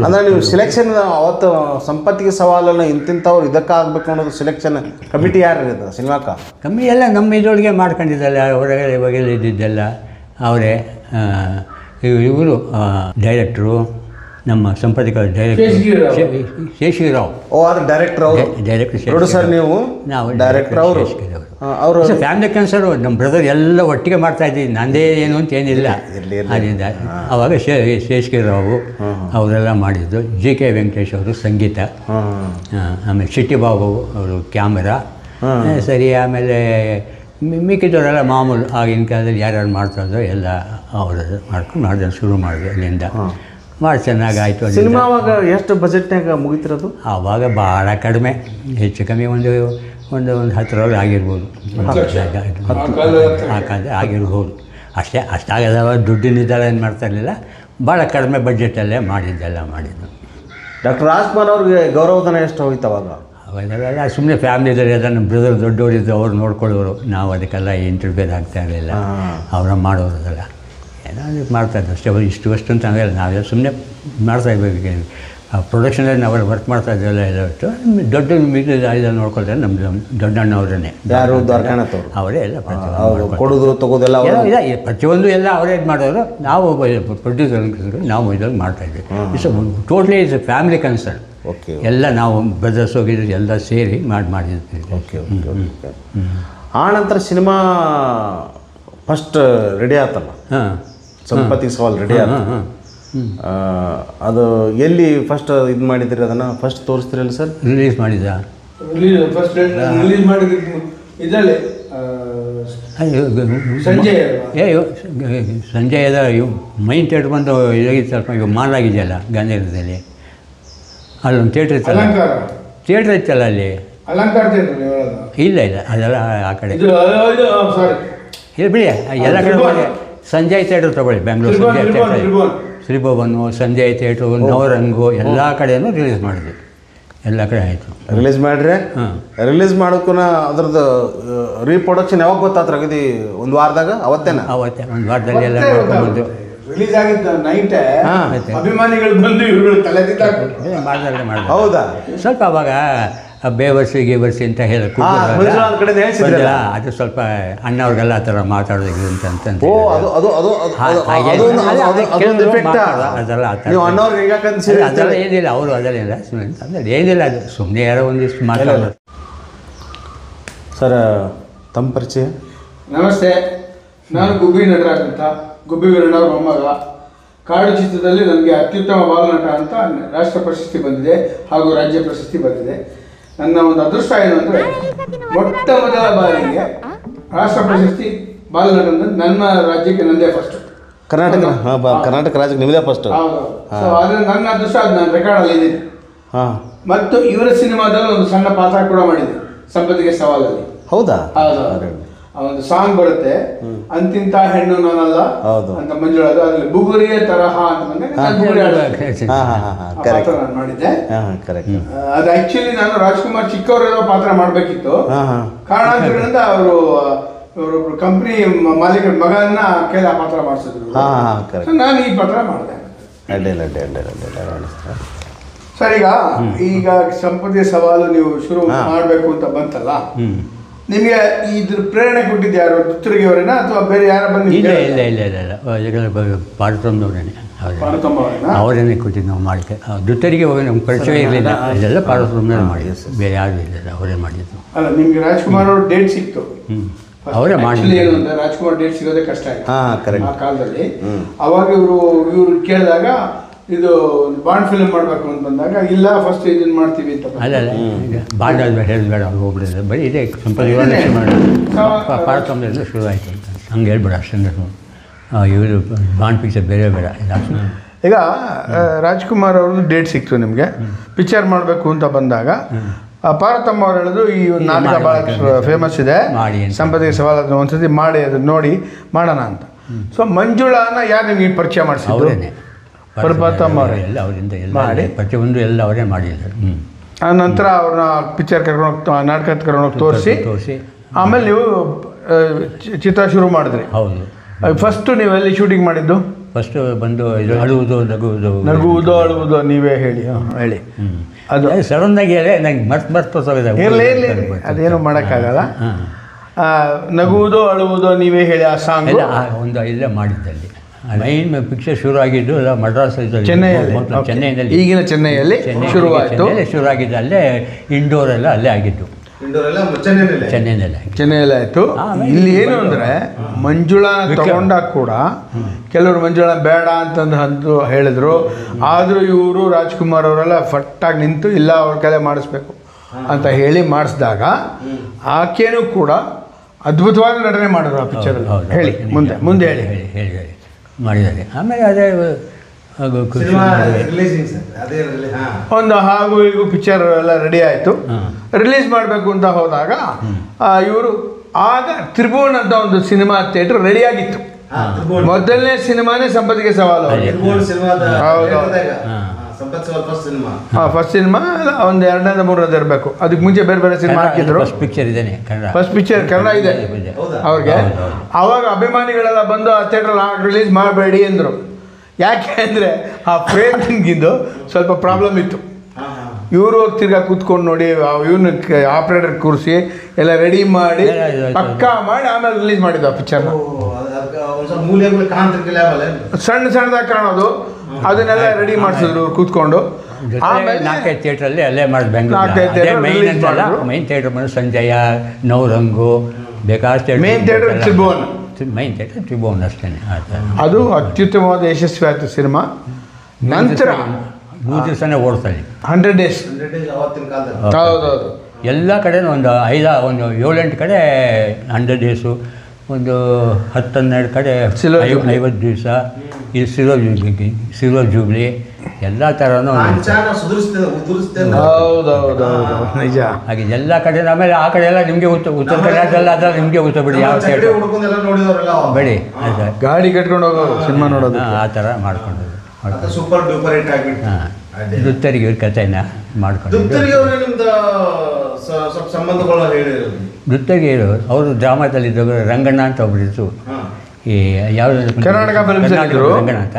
ಅಂದರೆ ನೀವು ಸಿಲೆಕ್ಷನ್ ಅವತ್ತು ಸಂಪತ್ತಿಗೆ ಸವಾಲನ್ನು ಇಂತಿಂಥವ್ರು ಇದಕ್ಕಾಗಬೇಕು ಅನ್ನೋದು ಸಿಲೆಕ್ಷನ್ ಕಮಿಟಿ ಯಾರು ಇರ್ತದೆ ಸಿನಿಮಾಕ್ಕೆ? ಕಮ್ಮಿ ಎಲ್ಲ ನಮ್ಮ ಇದರೊಳಗೆ ಮಾಡ್ಕೊಂಡಿದ್ದಲ್ಲ, ಹೊರಗಡೆ ಇವಾಗೆಲ್ಲ ಇದ್ದಿದ್ದೆಲ್ಲ ಅವರೇ. ಇವರು ಡೈರೆಕ್ಟ್ರು, ನಮ್ಮ ಸಂಪಾದಕ ಡೈರೆಕ್ಟರ್ ಶೇಷಗಿರಾವ್. ಅದು ಡೈರೆಕ್ಟರ್ ಅವರು? ಡೈರೆಕ್ಟರ್. ಪ್ರೊಡ್ಯೂಸರ್ ನೀವು? ನಾವು ಡೈರೆಕ್ಟರ್ ಅವರು. ಅವರು ಫ್ಯಾಮಿಲಿ ಕನ್ಸರು ನಮ್ಮ ಬ್ರದರ್ ಎಲ್ಲ ಒಟ್ಟಿಗೆ ಮಾಡ್ತಾ ಇದ್ದೀವಿ. ನಂದೇ ಏನು ಅಂತ ಏನಿಲ್ಲ. ಅದರಿಂದ ಆವಾಗ ಶೇಷಗಿರಾವು ಅವರೆಲ್ಲ ಮಾಡಿದ್ದು. JK ವೆಂಕಟೇಶ್ ಅವರು ಸಂಗೀತ, ಆಮೇಲೆ ಶಿಟ್ಟಿಬಾಬು ಅವರು ಕ್ಯಾಮರಾ. ಸರಿ, ಆಮೇಲೆ ಮಿಕ್ಕಿದವರೆಲ್ಲ ಮಾಮೂಲು ಆಗಿನ ಕಾಲದಲ್ಲಿ ಯಾರ್ಯಾರು ಮಾಡ್ತಾಯಿದ್ದೋ ಎಲ್ಲ ಅವರು ಮಾಡ್ಕೊಂಡು ಶುರು ಮಾಡಿದ್ರು. ಅಲ್ಲಿಂದ ಭಾಳ ಚೆನ್ನಾಗಾಯಿತು. ಸಿನಿಮಾ ಅವಾಗ ಎಷ್ಟು ಬಜೆಟ್ನಾಗ ಮುಗಿತಿರೋದು? ಆವಾಗ ಭಾಳ ಕಡಿಮೆ, ಹೆಚ್ಚು ಕಮ್ಮಿ ಒಂದು 10 ಆಗಿರ್ಬೋದು. ಆಗಿರ್ಬೋದು ಅಷ್ಟೇ. ಅಷ್ಟಾಗದ ದುಡ್ಡಿನಿದ್ದೆಲ್ಲ ಏನು ಮಾಡ್ತಾ ಇರಲಿಲ್ಲ. ಭಾಳ ಕಡಿಮೆ ಬಡ್ಜೆಟಲ್ಲೇ ಮಾಡಿದ್ದು. ಡಾಕ್ಟರ್ ರಾಜ್ಕುಮಾರ್ ಅವ್ರಿಗೆ ಗೌರವಧನ ಎಷ್ಟು ಹೋಯ್ತು ಅವಾಗ? ಅವೆಲ್ಲ ಸುಮ್ಮನೆ ಫ್ಯಾಮಿಲಿದಲ್ಲಿ ಎಲ್ಲ ನಮ್ಮ ಬ್ರದರ್ ದೊಡ್ಡವರಿದ್ದು ಅವ್ರು ನೋಡ್ಕೊಳ್ಳೋರು. ನಾವು ಅದಕ್ಕೆಲ್ಲ ಇಂಟರ್ಫಿಯರ್ ಆಗ್ತಾ ಇರಲಿಲ್ಲ. ಅವರ ಮಾಡೋದಲ್ಲ ಏನೋ ಮಾಡ್ತಾಯಿದ್ದು ಅಷ್ಟೇ. ಇಷ್ಟು ವರ್ಷ ಅಂತ ನಾವೆಲ್ಲ ಸುಮ್ಮನೆ ಮಾಡ್ತಾಯಿರ್ಬೇಕು. ಪ್ರೊಡಕ್ಷನಲ್ಲಿ ನಾವು ವರ್ಕ್ ಮಾಡ್ತಾ ಇದ್ದೆಲ್ಲ ಎಲ್ಲ ಇಟ್ಟು ದೊಡ್ಡ ಇದನ್ನು ನೋಡ್ಕೊಳ್ತಾರೆ ನಮ್ಮ ದೊಡ್ಡಣ್ಣವ್ರನ್ನೇ. ಯಾರು? ದ್ವಾರಕಾನಾಥ್ ಅವರೇ ಎಲ್ಲ ಕೊಡೋದು ತಗೋದೆಲ್ಲ ಇಲ್ಲ, ಪ್ರತಿಯೊಂದು ಎಲ್ಲ ಅವರೇ ಇದು ಮಾಡೋರು. ನಾವು ಪ್ರೊಡ್ಯೂಸರ್ ನಾವು ಇದ್ರಲ್ಲಿ ಮಾಡ್ತಾಯಿದ್ವಿ. It's totally it's A family concern. ಎಲ್ಲ ನಾವು ಬ್ರದರ್ಸ್ ಹೋಗಿದ್ದು ಎಲ್ಲ ಸೇರಿ ಮಾಡಿದ್ವಿ. ಓಕೆ. ಆ ನಂತರ ಸಿನಿಮಾ ಫಸ್ಟ್ ರೆಡಿ ಆಯ್ತಲ್ಲ, ಸಂಪತ್ತಿಗೆ ಸವಾಲು ರೆಡಿ ಆಯ್ತು. ಅದು ಎಲ್ಲಿ ಫಸ್ಟ್ ಇದು ಮಾಡಿದ್ರಿ? ಅದನ್ನು ಫಸ್ಟ್ ತೋರಿಸ್ತೀರಲ್ಲ ಸರ್? ರಿಲೀಸ್ ಮಾಡಿದ ಸಂಜಯದ ಮೈನ್ ಥಿಯೇಟ್ರ್ ಬಂದು ಇದಾಗಿತ್ತು ಸ್ವಲ್ಪ. ಈಗ ಮಾಲಾಗಿದೆಯಲ್ಲ ಗಾಂಧಿನಗರದಲ್ಲಿ, ಅಲ್ಲೊಂದು ಥಿಯೇಟ್ರ್ ಇತ್ತಲ್ಲ. ಥಿಯೇಟ್ರ್ ಇತ್ತಲ್ಲ ಅಲ್ಲಿ. ಇಲ್ಲ ಅದೆಲ್ಲ ಆ ಕಡೆ. ಇಲ್ಲ ಬಿಡಿ, ಎಲ್ಲ ಕಡೆ ಸಂಜಯ್ ಥಿಯೇಟ್ರ್ ತೊಗೊಳ್ಳಿ, ಬೆಂಗಳೂರು ಸಂಜಯ್ ಥಿಯೇಟ್ರ್, ಶ್ರೀಭುವನು, ಸಂಜಯ್ ಥಿಯೇಟ್ರು, ನವರಂಗು ಎಲ್ಲ ಕಡೆಯೂ ರಿಲೀಸ್ ಮಾಡಿದ್ವಿ, ಎಲ್ಲ ಕಡೆ ಆಯಿತು. ರಿಲೀಸ್ ಮಾಡ್ರಿ. ರಿಲೀಸ್ ಮಾಡೋಕ್ಕೂ ಅದ್ರದ್ದು ರೀಪ್ರೊಡಕ್ಷನ್ ಯಾವಾಗ ಗೊತ್ತಾತ್ರ ಇದು ಒಂದು ವಾರದಾಗ ಅವತ್ತೇನ? ಅವತ್ತೇ ಒಂದು ವಾರದಲ್ಲಿ ಎಲ್ಲ ಮಾಡ್ಕೊಂಡ್ಬಂದು ರಿಲೀಸ್ ಆಗಿದ್ದ ನೈಟೇ ಅಭಿಮಾನಿಗಳು ಬಂದು ಇವ್ರುಗಳು ತಲೆ ಮಾಡಿದ್ರೆ ಹೌದಾ? ಸ್ವಲ್ಪ ಅವಾಗ ಬೇವರ್ಸಿ ಗೀವರ್ಸಿ ಅಂತ ಹೇಳಿ ಅದು ಸ್ವಲ್ಪ ಅಣ್ಣವ್ರಿಗೆಲ್ಲ ಆ ಥರ ಮಾತಾಡೋದು ಅಂತ ಅದೆಲ್ಲ ಏನಿಲ್ಲ, ಅವರು ಅದೆಲ್ಲ ಸುಮ್ಮನೆ ಏನಿಲ್ಲ, ಅದು ಸುಮ್ಮನೆ ಯಾರೋ ಒಂದಿಷ್ಟು ಮಾತಾಡೋದು. ಸರ್ ತಮ್ಮ ಪರಿಚಯ? ನಮಸ್ತೆ, ನಾನು ಗುಬ್ಬಿ ನಟರಾಜ್ ಅಂತ, ಗುಬ್ಬಿ ವೀರಣ್ಣವ್ರ ಮೊಮ್ಮಗ. ಕಾಡು ಚಿತ್ರದಲ್ಲಿ ನನಗೆ ಅತ್ಯುತ್ತಮ ಬಾಲನಟ ಅಂತ ರಾಷ್ಟ್ರ ಪ್ರಶಸ್ತಿ ಬಂದಿದೆ ಹಾಗೂ ರಾಜ್ಯ ಪ್ರಶಸ್ತಿ ಬಂದಿದೆ. ನನ್ನ ಒಂದು ಅದೃಷ್ಟ ಏನು ಅಂದರೆ ಮೊಟ್ಟ ಮೊದಲ ಬಾರಿಗೆ ರಾಷ್ಟ್ರ ಪ್ರಶಸ್ತಿ ಬಾಲನಟ ನನ್ನ ರಾಜ್ಯಕ್ಕೆ ನಂದೇ ಫಸ್ಟ್. ಕರ್ನಾಟಕ ರಾಜ್ಯಕ್ಕೆ ನಿಮ್ಮದೇ ಫಸ್ಟ್? ಹೌದು. ಸೊ ಆದರೆ ನನ್ನ ಅದೃಷ್ಟ ಅದು ನನ್ನ ರೆಕಾರ್ಡಲ್ಲಿ ಇದೆ. ಮತ್ತು ಇವರ ಸಿನಿಮಾದಲ್ಲಿ ಒಂದು ಸಣ್ಣ ಪಾತ್ರ ಕೂಡ ಮಾಡಿದೆ, ಸಂಪತ್ತಿಗೆ ಸವಾಲಲ್ಲಿ. ಹೌದಾ? ಹೌದು. ಒಂದು ಸಾಂಗ್ ಬರುತ್ತೆ, ಅಂತಿಂತ ಹೆಣ್ಣು ನಾನಲ್ಲ ಅಂತ ಮಂಜುಳದು, ಅದ್ರಲ್ಲಿ ಬುಗುರಿಯ ತರಹ ಅಂತ ಬಂದ್ರೆ ನಾನು ಮಾಡಿದ್ದೆ. ಅದು ಆಕ್ಚುಲಿ ನಾನು ರಾಜ್ಕುಮಾರ್ ಚಿಕ್ಕವರಿರೋ ಪಾತ್ರ ಮಾಡಬೇಕಿತ್ತು. ಕಾರಣಾಂತರಗಳಿಂದ ಅವರೊಬ್ರು ಕಂಪ್ನಿ ಮಾಲೀಕರ ಮಗನ್ನ ಕೇಳಿ ಆ ಪಾತ್ರ ಮಾಡಿಸಿದ್ರು. ನಾನು ಈ ಪಾತ್ರ ಮಾಡಿದೆ. ಸರ್, ಈಗ ಸಂಪತ್ತಿಗೆ ಸವಾಲು ನೀವು ಶುರು ಮಾಡಬೇಕು ಅಂತ ಬಂತಲ್ಲ, ನಿಮಗೆ ಇದ್ರ ಪ್ರೇರಣೆ ಕೊಟ್ಟಿದ್ದು ಯಾರು? ದುತ್ತರಿಗೆ ಅವರೇನಾ ಅಥವಾ ಬೇರೆ ಯಾರ ಬಂದು? ಇಲ್ಲ ಪಾರ್ವತಮ್ಮನವರೇನೆ, ಅವರೇನೆ ಕೊಟ್ಟಿದ್ದು ನಾವು ಮಾಡಿದ್ದೆ. ದುತ್ತರಿಗೆ ಹೋಗಿ ನಮ್ಗೆ ಪರಿಚಯ ಇರಲಿಲ್ಲ, ಇದೆಲ್ಲ ಪಾರ್ವತಮ್ಮನವರೇ ಮಾಡಿದ್ದು, ಬೇರೆ ಯಾರು ಇಲ್ಲ, ಅವರೇ ಮಾಡಿದ್ದು. ಅಲ್ಲ, ನಿಮ್ಗೆ ರಾಜ್ಕುಮಾರ್ ಅವ್ರ ಡೇಟ್ ಸಿಕ್ತು, ಅವರೇ ಮಾಡಿ. ಏನು ಅಂದರೆ ರಾಜ್ಕುಮಾರ್ ಡೇಟ್ ಸಿಗೋದೇ ಕಷ್ಟ ಆಯಿತು ಆ ಕಾಲದಲ್ಲಿ. ಅವಾಗ ಇವರು ಕೇಳಿದಾಗ ಇದು ಬಾಂಡ್ ಫಿಲ್ಮ್ ಮಾಡಬೇಕು ಅಂತ ಬಂದಾಗ, ಇಲ್ಲ ಫಸ್ಟ್ ಇದನ್ನು ಮಾಡ್ತೀವಿ ಅಂತ. ಅಲ್ಲ ಬಾಂಡ್ ಆದ್ಮೇಲೆ ಹೇಳಿದ್ಬೇಡ, ಅವ್ರು ಹೋಗ್ಬಿಡಿದ್ರೆ ಬರೀ ಇದೇ ಸಿಂಪಲ್ ಯೋಚನೆ ಮಾಡಿ ಪಾರ್ವತಮ್ಮದಿಂದ ಶುರು ಆಯಿತು ಅಂತ ಹಂಗೆ ಹೇಳ್ಬೇಡ. ಅಷ್ಟೇ ಇವರು ಬಾಂಡ್ ಪಿಕ್ಚರ್ ಬೇರೆ ಬೇಡ. ಈಗ ರಾಜ್ಕುಮಾರ್ ಅವ್ರದ್ದು ಡೇಟ್ ಸಿಕ್ತು ನಿಮಗೆ, ಪಿಕ್ಚರ್ ಮಾಡಬೇಕು ಅಂತ ಬಂದಾಗ ಪಾರ್ವತಮ್ಮ ಅವ್ರು ಹೇಳಿದ್ರು, ಈ ಒಂದು ನಾಟಕ ಭಾಳ ಫೇಮಸ್ ಇದೆ, ಸಂಪತ್ತಿಗೆ ಸವಾಲು, ಅದನ್ನು ಒಂದ್ಸತಿ ಮಾಡಿ ಅದನ್ನು ನೋಡಿ ಮಾಡೋಣ ಅಂತ. ಸೊ ಮಂಜುಳಾನ ಯಾರು ನಿಮಗೆ ಪರಿಚಯ ಮಾಡಿಸಿದ್ರು? ಪಾರ್ವತಮ್ಮ ಅವರೇ ಎಲ್ಲ ಅವರಿಂದ ಎಲ್ಲ ಮಾಡಿ ಪ್ರತಿಯೊಂದು ಎಲ್ಲ ಅವರೇ ಮಾಡಿದ್ದಾರೆ. ಆ ನಂತರ ಅವ್ರನ್ನ ಪಿಕ್ಚರ್ ಕರ್ಕೊಂಡೋಗಿ ನಾಟಕ ಕರ್ಕೊಂಡೋಗಿ ತೋರಿಸಿ ಆಮೇಲೆ ನೀವು ಚಿತ್ರ ಶುರು ಮಾಡಿದ್ರಿ. ಹೌದು. ಫಸ್ಟು ನೀವು ಎಲ್ಲಿ ಶೂಟಿಂಗ್ ಮಾಡಿದ್ದು? ಫಸ್ಟು ಬಂದು ಇದು ಅಳುವುದು ನಗುವುದು ಅಳುವುದು ನೀವೇ ಹೇಳಿ. ಹೇಳಿ. ಅದು ಸಡನ್ನಾಗಿ ಹೇಳಿ ನಂಗೆ ಮರ್ತೋಗಿದೆ. ಇರಲಿ, ಅದೇನು ಮಾಡೋಕ್ಕಾಗಲ್ಲ. ನಗುವುದು ಅಳುವುದು ನೀವೇ ಹೇಳಿ ಆ ಸಾಂಗ್ ಒಂದು ಇಲ್ಲೇ ಮಾಡಿದ್ದಲ್ಲಿ. ಮೈನ್ ಪಿಕ್ಚರ್ ಶುರು ಆಗಿದ್ದು ಎಲ್ಲ ಮಡ್ರಾಸ್ ಚೆನ್ನೈನಲ್ಲಿ, ಈಗಿನ ಚೆನ್ನೈಯಲ್ಲಿ ಶುರುವಾಯಿತು. ಶುರುವಾಗಿದ್ದು ಅಲ್ಲೇ ಇಂಡೋರ್ ಎಲ್ಲ ಅಲ್ಲೇ ಆಗಿದ್ದು, ಚೆನ್ನೈನಲ್ಲಿ ಆಯಿತು. ಇಲ್ಲಿ ಏನು ಅಂದರೆ ಮಂಜುಳಾ ತಗೊಂಡಾಗ ಕೂಡ ಕೆಲವರು ಮಂಜುಳಾ ಬೇಡ ಅಂತಂದು ಹೇಳಿದ್ರು. ಆದರೂ ಇವರು ರಾಜ್ಕುಮಾರ್ ಅವರೆಲ್ಲ ಫಟ್ಟಾಗಿ ನಿಂತು ಇಲ್ಲ ಅವ್ರ ಕೈಲೇ ಮಾಡಿಸ್ಬೇಕು ಅಂತ ಹೇಳಿ ಮಾಡಿಸಿದಾಗ ಆಕೆನೂ ಕೂಡ ಅದ್ಭುತವಾದ ನಟನೆ ಮಾಡಿದ್ರು ಆ ಪಿಕ್ಚರಲ್ಲಿ. ಹೇಳಿ, ಮುಂದೆ ಹೇಳಿ ಮಾಡಿದ್ದಾರೆ. ಆಮೇಲೆ ಅದೇ ಒಂದು ಹಾಗೂ ಹೀಗೂ ಪಿಕ್ಚರ್ ಎಲ್ಲ ರೆಡಿ ಆಯಿತು. ರಿಲೀಸ್ ಮಾಡಬೇಕು ಅಂತ ಹೋದಾಗ ಇವರು ಆಗ ತ್ರಿಭುವನ್ ಅಂತ ಒಂದು ಸಿನಿಮಾ ಥಿಯೇಟರ್ ರೆಡಿಯಾಗಿತ್ತು. ಮೊದಲನೇ ಸಿನಿಮಾನೇ ಸಂಪತ್ತಿಗೆ ಸವಾಲು. ಫಸ್ಟ್ ಸಿನಿಮಾ ಒಂದು ಎರಡನೇದ ಮೂರನೇದು ಇರಬೇಕು. ಅದಕ್ಕೆ ಮುಂಚೆ ಬೇರೆ ಬೇರೆ ಸಿನಿಮಾ ಹಾಕಿದ್ರು. ಫಸ್ಟ್ ಪಿಕ್ಚರ್ ಕನ್ನಡ ಇದೆ ಅವ್ರಿಗೆ. ಆವಾಗ ಅಭಿಮಾನಿಗಳೆಲ್ಲ ಬಂದು ಆ ಥಿಯೇಟ್ರಲ್ಲಿ ರಿಲೀಸ್ ಮಾಡಬೇಡಿ ಅಂದರು. ಯಾಕೆ ಅಂದರೆ ಆ ಫ್ರೇಮಿಂಗಿಂದು ಸ್ವಲ್ಪ ಪ್ರಾಬ್ಲಮ್ ಇತ್ತು. ಇವರು ಹೋಗಿ ತಿರ್ಗಾ ಕೂತ್ಕೊಂಡು ನೋಡಿ ಇವನು ಆಪ್ರೇಟರ್ ಕೂರಿಸಿ ಎಲ್ಲ ರೆಡಿ ಮಾಡಿ ಪಕ್ಕಾ ಮಾಡಿ ಆಮೇಲೆ ರಿಲೀಸ್ ಮಾಡಿದ್ದು ಆ ಪಿಕ್ಚರ್ನ. ಸಣ್ಣದಾಗಿ ಕಾಣೋದು ಅದನ್ನೆಲ್ಲ ರೆಡಿ ಮಾಡಿಸಿದ್ರು ಕೂತ್ಕೊಂಡು. ಆಮೇಲೆ 4-5 ಥಿಯೇಟ್ರಲ್ಲಿ ಅಲ್ಲೇ ಮಾಡಿ ಬೆಂಗಳೂರು ಮೈನ್ ಥಿಯೇಟರ್ ಬಂದು ಸಂಜಯ, ನವರಂಗು, ಬೇಕಾದಷ್ಟು main theatre Tribhuvan, main theatre Tribhuvan ಅಷ್ಟೇ. ಅದು ಅತ್ಯುತ್ತಮವಾದ ಯಶಸ್ವಿ ಆಯಿತು ಸಿನಿಮಾ. ನಂತರ 100 ದಿವಸನೇ ಓಡ್ತಾಳೆ, 100 days. ಹೌದೌದು. ಎಲ್ಲ ಕಡೆ ಒಂದು 7-8 ಕಡೆ 100 days, ಒಂದು 10-12 ಕಡೆ 50 ದಿವಸ, ಇದು ಸಿಲ್ವರ್ ಜೂಬ್ಲಿ ಎಲ್ಲ ಥರನೂ ಹೌದೌದು ನಿಜ. ಹಾಗೆ ಎಲ್ಲ ಕಡೆ ಆಮೇಲೆ ಆ ಕಡೆ ಎಲ್ಲ ನಿಮಗೆ ಉತ್ತರ ಕರ್ನಾಟಕದಲ್ಲಿ ಅದೆಲ್ಲ ನಿಮಗೆ ಬಿಡಿ ಯಾವ ಥಿಯೇಟ್ರ್ ಬೇಡಿ ಆಯ್ತು ಗಾಡಿ ಕಟ್ಕೊಂಡು ಹೋಗೋದು ಸಿನಿಮಾ ನೋಡೋದು. ಆ ಥರ ಮಾಡ್ಕೊಂಡು ಸೂಪರ್ ಡೂಪರ್ ಹಿಟ್ ಆಗಿಬಿಟ್ಟು. ಹಾಂ ದುತ್ತರಿಗೆ ಇವ್ರ ಕಥೆನ ಮಾಡ್ಕೊಂಡು ಸ್ವಲ್ಪ ಸಂಬಂಧಗಳು ಹೇಳಿರೋದು. ದುತ್ತರಿಗೆ ಇರೋರು ಅವರು ಡ್ರಾಮಾದಲ್ಲಿದ್ದಾಗ ರಂಗಣ್ಣ ಅಂತ ಒಬ್ಬರಿದ್ರು, ಈ ಯಾವುದು ಕರ್ನಾಟಕ ರಂಗಣ್ಣ ಅಂತ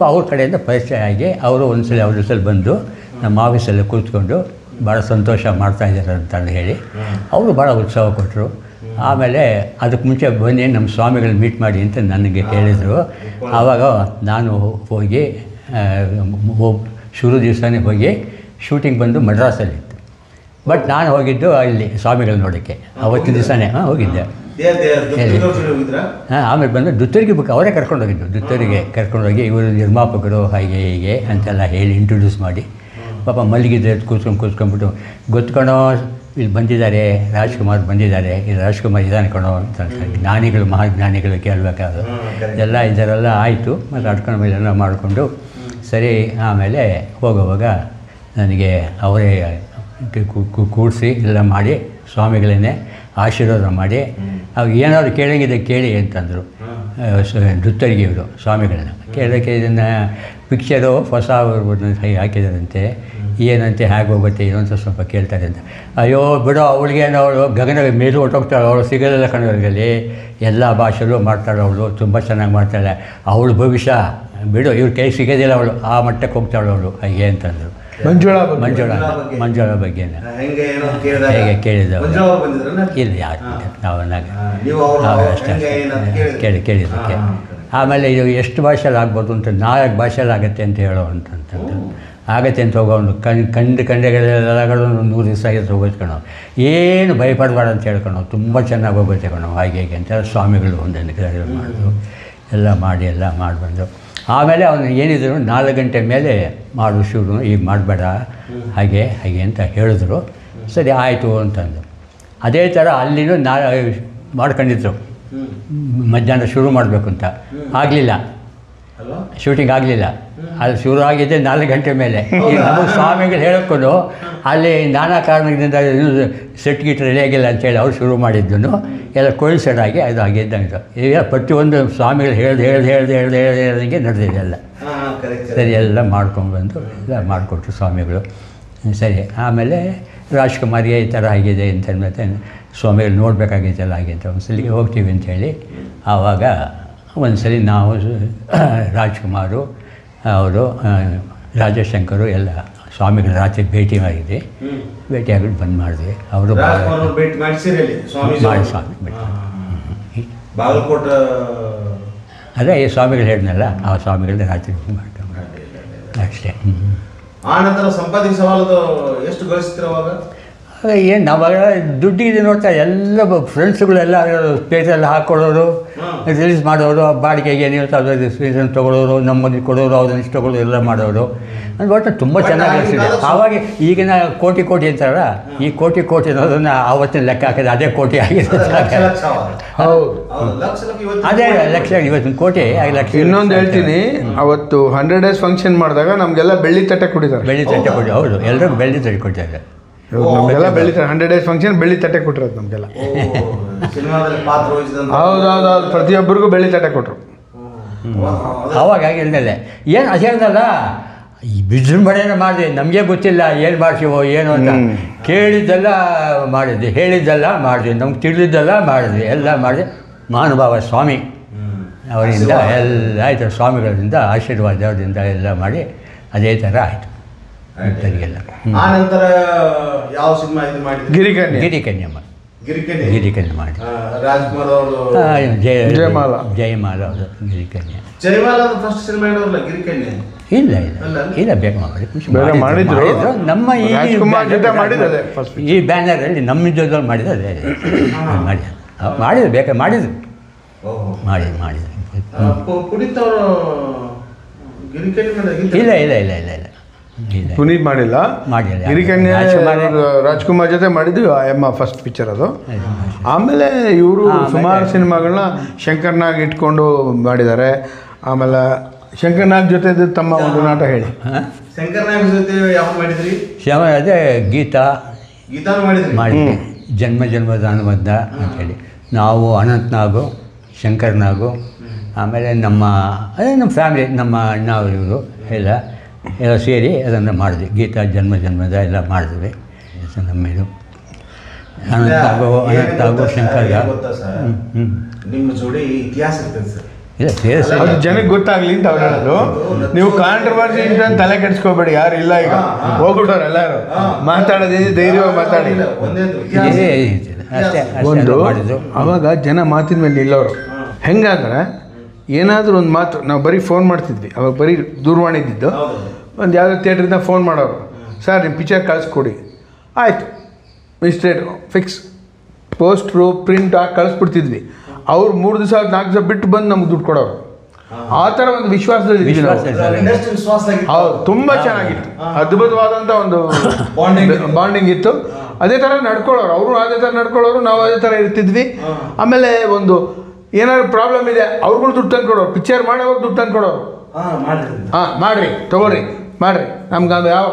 ಅವ್ರ ಕಡೆಯಿಂದ ಪರಿಚಯ ಆಗಿ ಅವರು ಒಂದ್ಸಲ ಅವ್ರ ಜೊತೆಲಿ ಬಂದು ನಮ್ಮ ಆಫೀಸಲ್ಲಿ ಕೂತ್ಕೊಂಡು ಭಾಳ ಸಂತೋಷ ಮಾಡ್ತಾಯಿದ್ದಾರೆ ಅಂತಂದು ಹೇಳಿ ಅವರು ಭಾಳ ಉತ್ಸಾಹ ಕೊಟ್ಟರು. ಆಮೇಲೆ ಅದಕ್ಕೆ ಮುಂಚೆ ಬನ್ನಿ ನಮ್ಮ ಸ್ವಾಮಿಗಳನ್ನ ಮೀಟ್ ಮಾಡಿ ಅಂತ ನನಗೆ ಹೇಳಿದರು. ಆವಾಗ ನಾನು ಹೋಗಿ ಶುರು ದಿವಸನೇ ಹೋಗಿ ಶೂಟಿಂಗ್ ಬಂದು ಮಡ್ರಾಸಲ್ಲಿತ್ತು. ಬಟ್ ನಾನು ಹೋಗಿದ್ದು ಇಲ್ಲಿ ಸ್ವಾಮಿಗಳು ನೋಡೋಕ್ಕೆ ಅವತ್ತಿನ ದಿವಸನೇ ಹೋಗಿದ್ದೆ. ಹಾಂ ಆಮೇಲೆ ಬಂದು ದುತ್ತರಿಗೆ ಬುಕ್ ಅವರೇ ಕರ್ಕೊಂಡೋಗಿದ್ದು. ದುತ್ತರಿಗೆ ಕರ್ಕೊಂಡೋಗಿ ಇವರು ನಿರ್ಮಾಪಕರು ಹಾಗೆ ಹೀಗೆ ಅಂತೆಲ್ಲ ಹೇಳಿ ಇಂಟ್ರೊಡ್ಯೂಸ್ ಮಾಡಿ ಪಾಪ ಮಲಗಿದ್ರೆ ಕೂತ್ಕೊಂಡ್ಬಿಟ್ಟು ಗೊತ್ಕೊಂಡೋ ಇಲ್ಲಿ ಬಂದಿದ್ದಾರೆ ರಾಜ್ಕುಮಾರ್ ಬಂದಿದ್ದಾರೆ, ಇಲ್ಲಿ ರಾಜ್ಕುಮಾರ್ ಇದ್ದಾನೆ ಕಣೋ ಅಂತ ಜ್ಞಾನಿಗಳು ಮಹಾಜ್ಞಾನಿಗಳು ಕೇಳಬೇಕಾದ್ರು ಎಲ್ಲ ಇದರೆಲ್ಲ ಆಯಿತು. ಮತ್ತು ಅಡ್ಕೊಂಡು ಮೇಲೆ ಎಲ್ಲ ಮಾಡಿಕೊಂಡು ಸರಿ ಆಮೇಲೆ ಹೋಗುವಾಗ ನನಗೆ ಅವರೇ ಕೂಡಿಸಿ ಎಲ್ಲ ಮಾಡಿ ಸ್ವಾಮಿಗಳನ್ನೇ ಆಶೀರ್ವಾದ ಮಾಡಿ ಅವಾಗ ಏನಾದ್ರು ಕೇಳಂಗಿದೆ ಕೇಳಿ ಅಂತಂದರು ದುತ್ತರಿಗೆ ಇವರು ಸ್ವಾಮಿಗಳನ್ನ. ಕೇಳೋಕ್ಕೆ ಇದನ್ನು ಪಿಕ್ಚರು ಹೊಸ ಹಾಕಿದಾರಂತೆ, ಏನಂತೆ ಹೇಗೆ ಹೋಗುತ್ತೆ ಇನ್ನೊಂದು ಸ್ವಲ್ಪ ಕೇಳ್ತಾರೆ ಅಂತ. ಅಯ್ಯೋ ಬಿಡೋ ಅವಳಿಗೇನು ಅವಳು ಗಗನ ಮೇಲು ಹೊಟ್ಟೋಗ್ತಾಳೆ, ಅವಳು ಸಿಗೋದಿಲ್ಲ ಕನ್ನಡದಲ್ಲಿ ಎಲ್ಲ ಭಾಷೆಗಳು ಮಾಡ್ತಾಳೆ, ಅವಳು ತುಂಬ ಚೆನ್ನಾಗಿ ಮಾಡ್ತಾಳೆ, ಅವಳು ಭವಿಷ್ಯ ಬಿಡು ಇವ್ರ ಕೈ ಸಿಗೋದಿಲ್ಲ, ಅವಳು ಆ ಮಟ್ಟಕ್ಕೆ ಹೋಗ್ತಾಳೆ ಅವಳು ಹಾಗೆ ಅಂತಂದರು. ಮಂಜುಳ ಬಗ್ಗೆನ ಹೇಗೆ ಕೇಳಿದವು ಇಲ್ಲ ಯಾರು ನಾವು ಅಷ್ಟೇ ಕೇಳಿದ್ದಕ್ಕೆ. ಆಮೇಲೆ ಇದು ಎಷ್ಟು ಭಾಷೆಯಲ್ಲಿ ಆಗ್ಬೋದು ಅಂತ 4 ಭಾಷೆಯಲ್ಲಿ ಆಗುತ್ತೆ ಅಂತ ಹೇಳೋ ಅಂತಂತಂದು ಆಗತ್ತೆ ಅಂತ ಹೋಗೋನು ಕಂಡೆಗಳೆಲ್ಲಗಳು 100 ದಿವಸ ಆಗಿತ್ತು ಹೋಗೋದು ಕಣೋ, ಏನು ಭಯಪಡಬೇಡ ಅಂತ ಹೇಳ್ಕೊಳೋ, ತುಂಬ ಚೆನ್ನಾಗಿ ಹೋಗುತ್ತೆ ಕಣೋ ಹಾಗೆ ಹೇಗೆ ಅಂತ ಸ್ವಾಮಿಗಳು ಒಂದೊಂದು ಮಾಡಿದ್ರು. ಎಲ್ಲ ಮಾಡಿಬಂದು ಆಮೇಲೆ ಅವನು ಏನಿದ್ರು 4 ಗಂಟೆ ಮೇಲೆ ಮಾಡು ಶುರು, ಈಗ ಮಾಡಬೇಡ ಹಾಗೆ ಅಂತ ಹೇಳಿದ್ರು. ಸರಿ ಆಯಿತು ಅಂತಂದು ಅದೇ ಥರ ಅಲ್ಲಿನೂ ಮಾಡ್ಕೊಂಡಿದ್ರು ಮಧ್ಯಾಹ್ನ ಶುರು ಮಾಡಬೇಕು ಅಂತ. ಆಗಲಿಲ್ಲ, ಶೂಟಿಂಗ್ ಆಗಲಿಲ್ಲ. ಅಲ್ಲಿ ಶುರು ಆಗಿದ್ದೆ 4 ಗಂಟೆ ಮೇಲೆ. ಈಗ ನಮಗೆ ಸ್ವಾಮಿಗಳು ಹೇಳೋಕ್ಕೂ ಅಲ್ಲಿ ನಾನಾ ಕಾರಣದಿಂದ ಸೆಟ್ ಗಿಟ್ ರೆಡಿ ಆಗಿಲ್ಲ ಅಂತೇಳಿ ಅವ್ರು ಶುರು ಮಾಡಿದ್ದನು ಎಲ್ಲ ಕೊಯಿಸೆಡಾಗಿ ಅದು ಆಗಿದ್ದಂಗೆ ಈಗ ಪ್ರತಿಯೊಂದು ಸ್ವಾಮಿಗಳು ಹೇಳ್ದಂಗೆ ನಡೆದಿದೆ ಎಲ್ಲ. ಸರಿ ಎಲ್ಲ ಮಾಡ್ಕೊಂಡ್ಬಂದು ಎಲ್ಲ ಮಾಡಿಕೊಟ್ರು ಸ್ವಾಮಿಗಳು. ಸರಿ ಆಮೇಲೆ ರಾಜ್ಕುಮಾರಿಗೆ ಈ ಥರ ಆಗಿದೆ ಅಂತ ಮತ್ತೆ ಸ್ವಾಮಿಗಳು ನೋಡಬೇಕಾಗಿದ್ದೆಲ್ಲ ಆಗಿದೆ ಒಂದ್ಸಲಿಗೆ ಹೋಗ್ತೀವಿ ಅಂಥೇಳಿ. ಆವಾಗ ಒಂದ್ಸಲಿ ನಾವು ರಾಜ್ಕುಮಾರು ಅವರು ರಾಜಶಂಕರು ಎಲ್ಲ ಸ್ವಾಮಿಗಳ ರಾತ್ರಿ ಭೇಟಿಯಾಗಿದ್ವಿ. ಭೇಟಿಯಾಗ್ಬಿಟ್ಟು ಬಂದು ಮಾಡಿದ್ವಿ. ಅವರು ಮಾಡಿ ಸ್ವಾಮಿ ಬಾಗಲಕೋಟೆ ಅದೇ ಈ ಸ್ವಾಮಿಗಳು ಹೇಳಿದ್ನಲ್ಲ ಆ ಸ್ವಾಮಿಗಳನ್ನ ರಾತ್ರಿ ಮಾಡ್ಕೊಂಡು ಅಷ್ಟೇ. ಆ ನಂತರ ಸಂಪಾದಿಕ ಸವಾಲದು ಎಷ್ಟು ಗಳಿಸ್ತೀರ ಅವಾಗ? ಏನು ನಾವಾಗ ದುಡ್ಡಿಗೆ ನೋಡ್ತಾ ಎಲ್ಲ ಫ್ರೆಂಡ್ಸ್ಗಳೆಲ್ಲ ಸ್ಪೇಸೆಲ್ಲ ಹಾಕ್ಕೊಳ್ಳೋರು, ರಿಲೀಸ್ ಮಾಡೋರು, ಬಾಡಿಗೆಗೆ ನೀವು ಸ್ಪೇಸನ್ನು ತೊಗೊಳೋರು, ನಮ್ಮಲ್ಲಿ ಕೊಡೋರು, ಅವ್ರನ್ನ ಇಷ್ಟು ತೊಗೊಳೋರು ಎಲ್ಲ ಮಾಡೋರು. ಅದು ಒಟ್ಟು ತುಂಬ ಚೆನ್ನಾಗಿ ಅನಿಸಿದೆ. ಆವಾಗ ಈಗಿನ ಕೋಟಿ ಅಂತಾರಲ್ಲ, ಈ ಕೋಟಿ ಅನ್ನೋದನ್ನು ಆವತ್ತಿನ ಲೆಕ್ಕ ಹಾಕಿದ್ರೆ ಅದೇ ಕೋಟಿ ಆಗಿದೆ. ಅದೇ ಲಕ್ಷ, ಇವತ್ತಿನ ಕೋಟಿ 5 ಲಕ್ಷ. ಇನ್ನೊಂದು ಹೇಳ್ತೀನಿ, ಅವತ್ತು 100 days ಫಂಕ್ಷನ್ ಮಾಡಿದಾಗ ನಮಗೆಲ್ಲ ಬೆಳ್ಳಿ ತಟ್ಟೆ ಕೊಟ್ಟಿದ್ದಾರೆ. ಬೆಳ್ಳಿ ತಟ್ಟೆ ಕೊಡಿ, ಹೌದು ಎಲ್ಲರೂ ಬೆಳ್ಳಿ ತಟ್ಟೆ ಕೊಟ್ಟಿದ್ದಾರೆ. ನಮಗೆಲ್ಲ ಬೆಳ್ಳಿ 100 days ಫಂಕ್ಷನ್ ಬೆಳ್ಳಿ ತಟ್ಟೆ ಕೊಟ್ಟಿರೋದು ನಮಗೆಲ್ಲ. ಹೌದೌದು, ಪ್ರತಿಯೊಬ್ಬರಿಗೂ ಬೆಳ್ಳಿ ತಟ್ಟೆ ಕೊಟ್ಟರು. ಅವಾಗ ಹೇಳಿದಲ್ಲೇ ಏನು ಅದು ಹೇಳ್ದಲ್ಲ, ಈ ವಿಜೃಂಭಣೆನ ಮಾಡಿದೆ, ನಮಗೆ ಗೊತ್ತಿಲ್ಲ ಏನು ಮಾಡ್ತೀವೋ ಏನು ಅಂತ. ಕೇಳಿದ್ದೆಲ್ಲ ಮಾಡಿದ್ವಿ, ಹೇಳಿದ್ದೆಲ್ಲ ಮಾಡಿದ್ವಿ, ನಮ್ಗೆ ತಿಳಿದಿದ್ದೆಲ್ಲ ಮಾಡಿದ್ವಿ, ಎಲ್ಲ ಮಾಡಿದೆ. ಮಹಾನುಭಾವ ಸ್ವಾಮಿ ಅವರಿಂದ ಎಲ್ಲ ಆಯಿತು, ಸ್ವಾಮಿಗಳಿಂದ ಆಶೀರ್ವಾದದಿಂದ ಎಲ್ಲ ಮಾಡಿ ಅದೇ ಥರ ಆಯಿತು. ಆ ನಂತರ ಯಾವ ಸಿನಿಮಾ ಇದು ಮಾಡಿದ್ರಿ? ಗಿರಿಕನ್ಯೆ ಮಾಡಿ ರಾಜ್ಕುಮಾರ್ ಅವರು ಜಯಮಾಲ ಅವರು ಗಿರಿಕನ್ಯೆ. ಫಸ್ಟ್ ಸಿನಿಮಾ ಗಿರಿಕನ್ಯೆ ಇಲ್ಲ ಬೇಕು ಮಾಡಿದ್ರು. ನಮ್ಮ ಈ ಬ್ಯಾನರಲ್ಲಿ ನಮ್ಮ ಜೊತೆ ಮಾಡಿದ್ದು ಅದೇ ಮಾಡಿದ್ರು ಬೇಕಾ ಮಾಡಿದ್ರು ಇಲ್ಲ ಪುನೀತ್ ಮಾಡಿಲ್ಲ. ಗಿರಿಕನ್ಯೆ ರಾಜ್ಕುಮಾರ್ ಜೊತೆ ಮಾಡಿದ್ವಿ ಎಮ್ಮ ಫಸ್ಟ್ ಪಿಕ್ಚರ್ ಅದು. ಆಮೇಲೆ ಇವರು ಸುಮಾರು ಸಿನಿಮಾಗಳನ್ನ ಶಂಕರ್ನಾಗ್ ಇಟ್ಕೊಂಡು ಮಾಡಿದ್ದಾರೆ. ಆಮೇಲೆ ಶಂಕರ್ನಾಗ್ ಜೊತೆ ತಮ್ಮ ಒಂದು ನಾಟಕ ಹೇಳಿ. ಶಂಕರ್ನಾಗ್ ಜೊತೆ ಯಾವಾಗ ಮಾಡಿದ್ರಿ? ಶ್ಯಾಮ ಅದೇ ಗೀತಾ ಮಾಡಿದ್ರಿ? ಮಾಡಿದ್ವಿ. ಜನ್ಮ ಜನ್ಮದ ಅನುಬಂಧ ಅಂತೇಳಿ ನಾವು ಅನಂತನಾಗು, ಶಂಕರ್ನಾಗು, ಆಮೇಲೆ ನಮ್ಮ ಫ್ಯಾಮಿಲಿ, ನಮ್ಮ ಅಣ್ಣ ಇವರು ಎಲ್ಲ ಸೇರಿ ಅದನ್ನು ಮಾಡಿದ್ವಿ. ಗೀತಾ ಜನ್ಮ ಜನ್ಮದ ಎಲ್ಲ ಮಾಡಿದ್ವಿ. ನಮ್ಮೇಲು ಅನಂತನಾಗು ಶಂಕರ್ಗ ನಿಮ್ಮ ಜೋಡಿ ಇತಿಹಾಸ ಇರ್ತದೆ ಸರ್. ಅದು ಜನಕ್ಕೆ ಗೊತ್ತಾಗ್ಲಿ ಅಂತ ಅವ್ರು ಹೇಳೋದು. ನೀವು ಕಾಂಟ್ರವರ್ಸಿ ಅಂತ ತಲೆ ಕೆಡಿಸ್ಕೋಬೇಡಿ, ಯಾರು ಇಲ್ಲ ಈಗ ಹೋಗ್ಬಿಟ್ಟವ್ರು ಎಲ್ಲರೂ. ಮಾತಾಡೋದೇನು ಧೈರ್ಯವಾಗಿ ಮಾತಾಡಿ. ಒಂದು ಅವಾಗ ಜನ ಮಾತಿನ ಮೇಲೆ ನಿಲ್ಲೋರು. ಹೆಂಗಂದ್ರೆ ಏನಾದರೂ ಒಂದು ಮಾತು, ನಾವು ಬರೀ ಫೋನ್ ಮಾಡ್ತಿದ್ವಿ ಅವಾಗ, ಬರೀ ದೂರವಾಣಿ ಇದ್ದಿದ್ದು. ಒಂದು ಯಾವುದೋ ಥಿಯೇಟ್ರಿಂದ ಫೋನ್ ಮಾಡೋರು, ಸರ್ ನಿಮ್ಮ ಪಿಕ್ಚರ್ ಕಳಿಸ್ಕೊಡಿ, ಆಯಿತು ಮಿಸ್ಟೇಟ್ ಫಿಕ್ಸ್, ಪೋಸ್ಟ್ರು ಪ್ರಿಂಟ್ ಹಾಕಿ ಕಳಿಸ್ಬಿಡ್ತಿದ್ವಿ. ಅವ್ರು 3 ದಿವಸ 4 ದಿವಸ ಬಿಟ್ಟು ಬಂದು ನಮ್ಗೆ ದುಡ್ಡು ಕೊಡೋರು. ಆ ಥರ ಒಂದು ವಿಶ್ವಾಸದಲ್ಲಿ ಹೌದು, ತುಂಬ ಚೆನ್ನಾಗಿತ್ತು. ಅದ್ಭುತವಾದಂಥ ಒಂದು ಬಾಂಡಿಂಗ್ ಇತ್ತು. ಅದೇ ಥರ ನಡ್ಕೊಳ್ಳೋರು, ಅವರು ಅದೇ ಥರ ನಡ್ಕೊಳ್ಳೋರು, ನಾವು ಅದೇ ಥರ ಇರ್ತಿದ್ವಿ. ಆಮೇಲೆ ಒಂದು ಏನಾದ್ರು ಪ್ರಾಬ್ಲಮ್ ಇದೆ ಅವ್ರುಗಳು ದುಡ್ಡು ತಂದು ಕೊಡೋರು. ಪಿಕ್ಚರ್ ಮಾಡೋವಾಗ ದುಡ್ಡು ತಂದು ಕೊಡೋರು. ಮಾಡಿರಿ ತೊಗೊಳ್ರಿ ಮಾಡಿರಿ, ನಮ್ಗೆ ಅದು ಯಾವ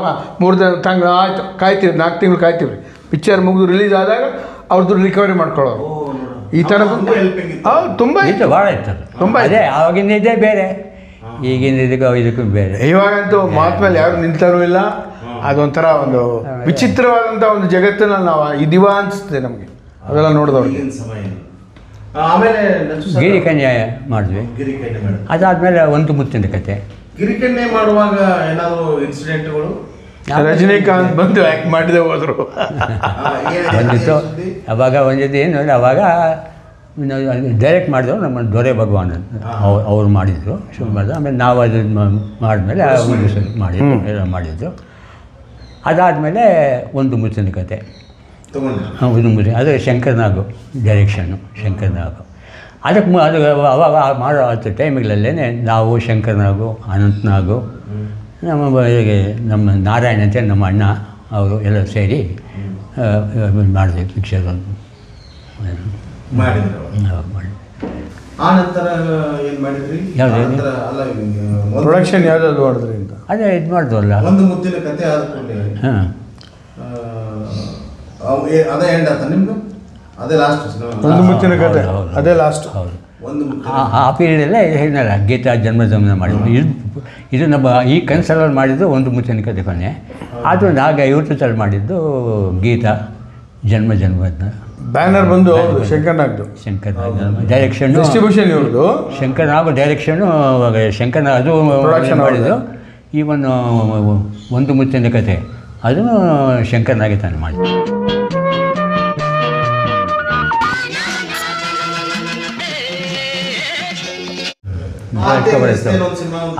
3 ತಿಂಗಳು ಆಯಿತು ಕಾಯ್ತೀವಿ, 4 ತಿಂಗಳು ಕಾಯ್ತೀವಿ ರೀ. ಪಿಕ್ಚರ್ ಮುಗಿದು ರಿಲೀಸ್ ಆದಾಗ ಅವ್ರ ದುಡ್ಡು ರಿಕವರಿ ಮಾಡ್ಕೊಳ್ಳೋರು. ಈ ಥರ ಹೌದು, ತುಂಬ ಇತ್ತು, ಭಾಳ ಇತ್ತು. ತುಂಬ ಇದೆ. ಆವಾಗಿನ ಇದೇ ಬೇರೆ, ಈಗಿನ ಇದಕ್ಕೂ ಬೇರೆ. ಇವಾಗಂತೂ ಮಾತು ಮೇಲೆ ಯಾರು ನಿಲ್ತಾರೂ ಇಲ್ಲ. ಅದೊಂಥರ ಒಂದು ವಿಚಿತ್ರವಾದಂಥ ಒಂದು ಜಗತ್ತಿನಲ್ಲಿ ನಾವು ಇದೀವ ಅನಿಸುತ್ತೆ ನಮಗೆ ಅದೆಲ್ಲ ನೋಡಿದವ್ರಿಗೆ. ಆಮೇಲೆ ಗಿರಿಕನ್ಯೆ ಮಾಡಿದ್ವಿ. ಅದಾದಮೇಲೆ ಒಂದು ಮುತ್ತಿನ ಕತೆ. ಗಿರಿಕನ್ಯೆ ಮಾಡುವಾಗ ಏನಾದರೂ ಇನ್ಸಿಡೆಂಟ್ಗಳು? ರಜನಿಕಾಂತ್ ಬಂದು ಆ್ಯಕ್ಟ್ ಮಾಡಿದೆ ಹೋದರು. ಬಂದಿತ್ತು ಅವಾಗ ಒಂದಿದ್ದು ಏನು ಅವಾಗ ಡೈರೆಕ್ಟ್ ಮಾಡಿದ್ರು ನಮ್ಮ ದೊರೆ ಭಗವಾನ್ ಅವ್ರು ಮಾಡಿದರು, ಶುರು ಮಾಡಿದ್ರು. ಆಮೇಲೆ ನಾವು ಅದನ್ನು ಮಾಡಿದ್ಮೇಲೆ ಮಾಡಿದ್ದು ಎಲ್ಲ ಮಾಡಿದ್ದು. ಅದಾದಮೇಲೆ ಒಂದು ಮುಚ್ಚಿನ ಕತೆ, ಒಂದು ಮುಚ್ಚಿ, ಅದು ಶಂಕರ್ನಾಗು ಡೈರೆಕ್ಷನ್ನು. ಶಂಕರ್ನಾಗು ಅದಕ್ಕೆ ಅದು ಅವಾಗ ಮಾಡೋ ಟೈಮ್ಗಳಲ್ಲೇ ನಾವು ಶಂಕರ್ನಾಗು, ಅನಂತನಾಗು, ನಮ್ಮ ನಾರಾಯಣ ಅಂತ ನಮ್ಮ ಅಣ್ಣ ಅವರು ಎಲ್ಲ ಸೇರಿ ಮಾಡಿದ್ವಿ ಪಿಕ್ಚರ್ ಮಾಡಿ. ಪ್ರೊಡಕ್ಷನ್ ಯಾವ್ದಾದ್ರು ಮಾಡಿದ್ರಿ ಅಂತ ಅದೇ ಇದು ಮಾಡಿದ್ವಲ್ಲ, ಒಂದು ಮುತ್ತಿನ ಕತೆ ಆದ್ಮೇಲೆ ಹಾಂ ಅದೇ ಎಂಡ್ ಆತ ನಿಮ್ದು? ಅದೇ ಲಾಸ್ಟ್ ಒಂದು ಮುತ್ತಿನ ಕತೆ, ಅದೇ ಲಾಸ್ಟ್. ಹೌದು, ಆ ಪೀರಿಯಡಲ್ಲೇ ಹೇಳಿದ್ನಲ್ಲ ಗೀತಾ ಜನ್ಮ ಮಾಡಿದ್ದು. ಇದು ನಮ್ಮ ಈ ಕನ್ಸರ್ವಲ್ಲಿ ಮಾಡಿದ್ದು ಒಂದು ಮುತ್ತಿನ ಕತೆ ಕೊನೆ. ಅದು ನಾಗ ಯೂಟ್ಯೂಬಲ್ಲಿ ಮಾಡಿದ್ದು ಗೀತಾ ಜನ್ಮದ ಬ್ಯಾನರ್ ಬಂದು ಶಂಕರ್ನಾಗ್ದು. ಶಂಕರ್ನಾಗ್ ಡೈರೆಕ್ಷನ್ನು, ಡಿಸ್ಟ್ರಿಬ್ಯೂಷನ್ ಇವ್ರದ್ದು. ಶಂಕರ್ನಾಗ್ ಡೈರೆಕ್ಷನ್ನು, ಶಂಕರ್ನಾಗ್ ಅದು ಪ್ರೊಡಕ್ಷನ್ ಮಾಡಿದ್ದು. ಇವನು ಒಂದು ಮುತ್ತಿನ ಕತೆ ಅದನ್ನು ಶಂಕರ್ನಾಗೆ ತಾನು ಮಾಡಿದ್ದು.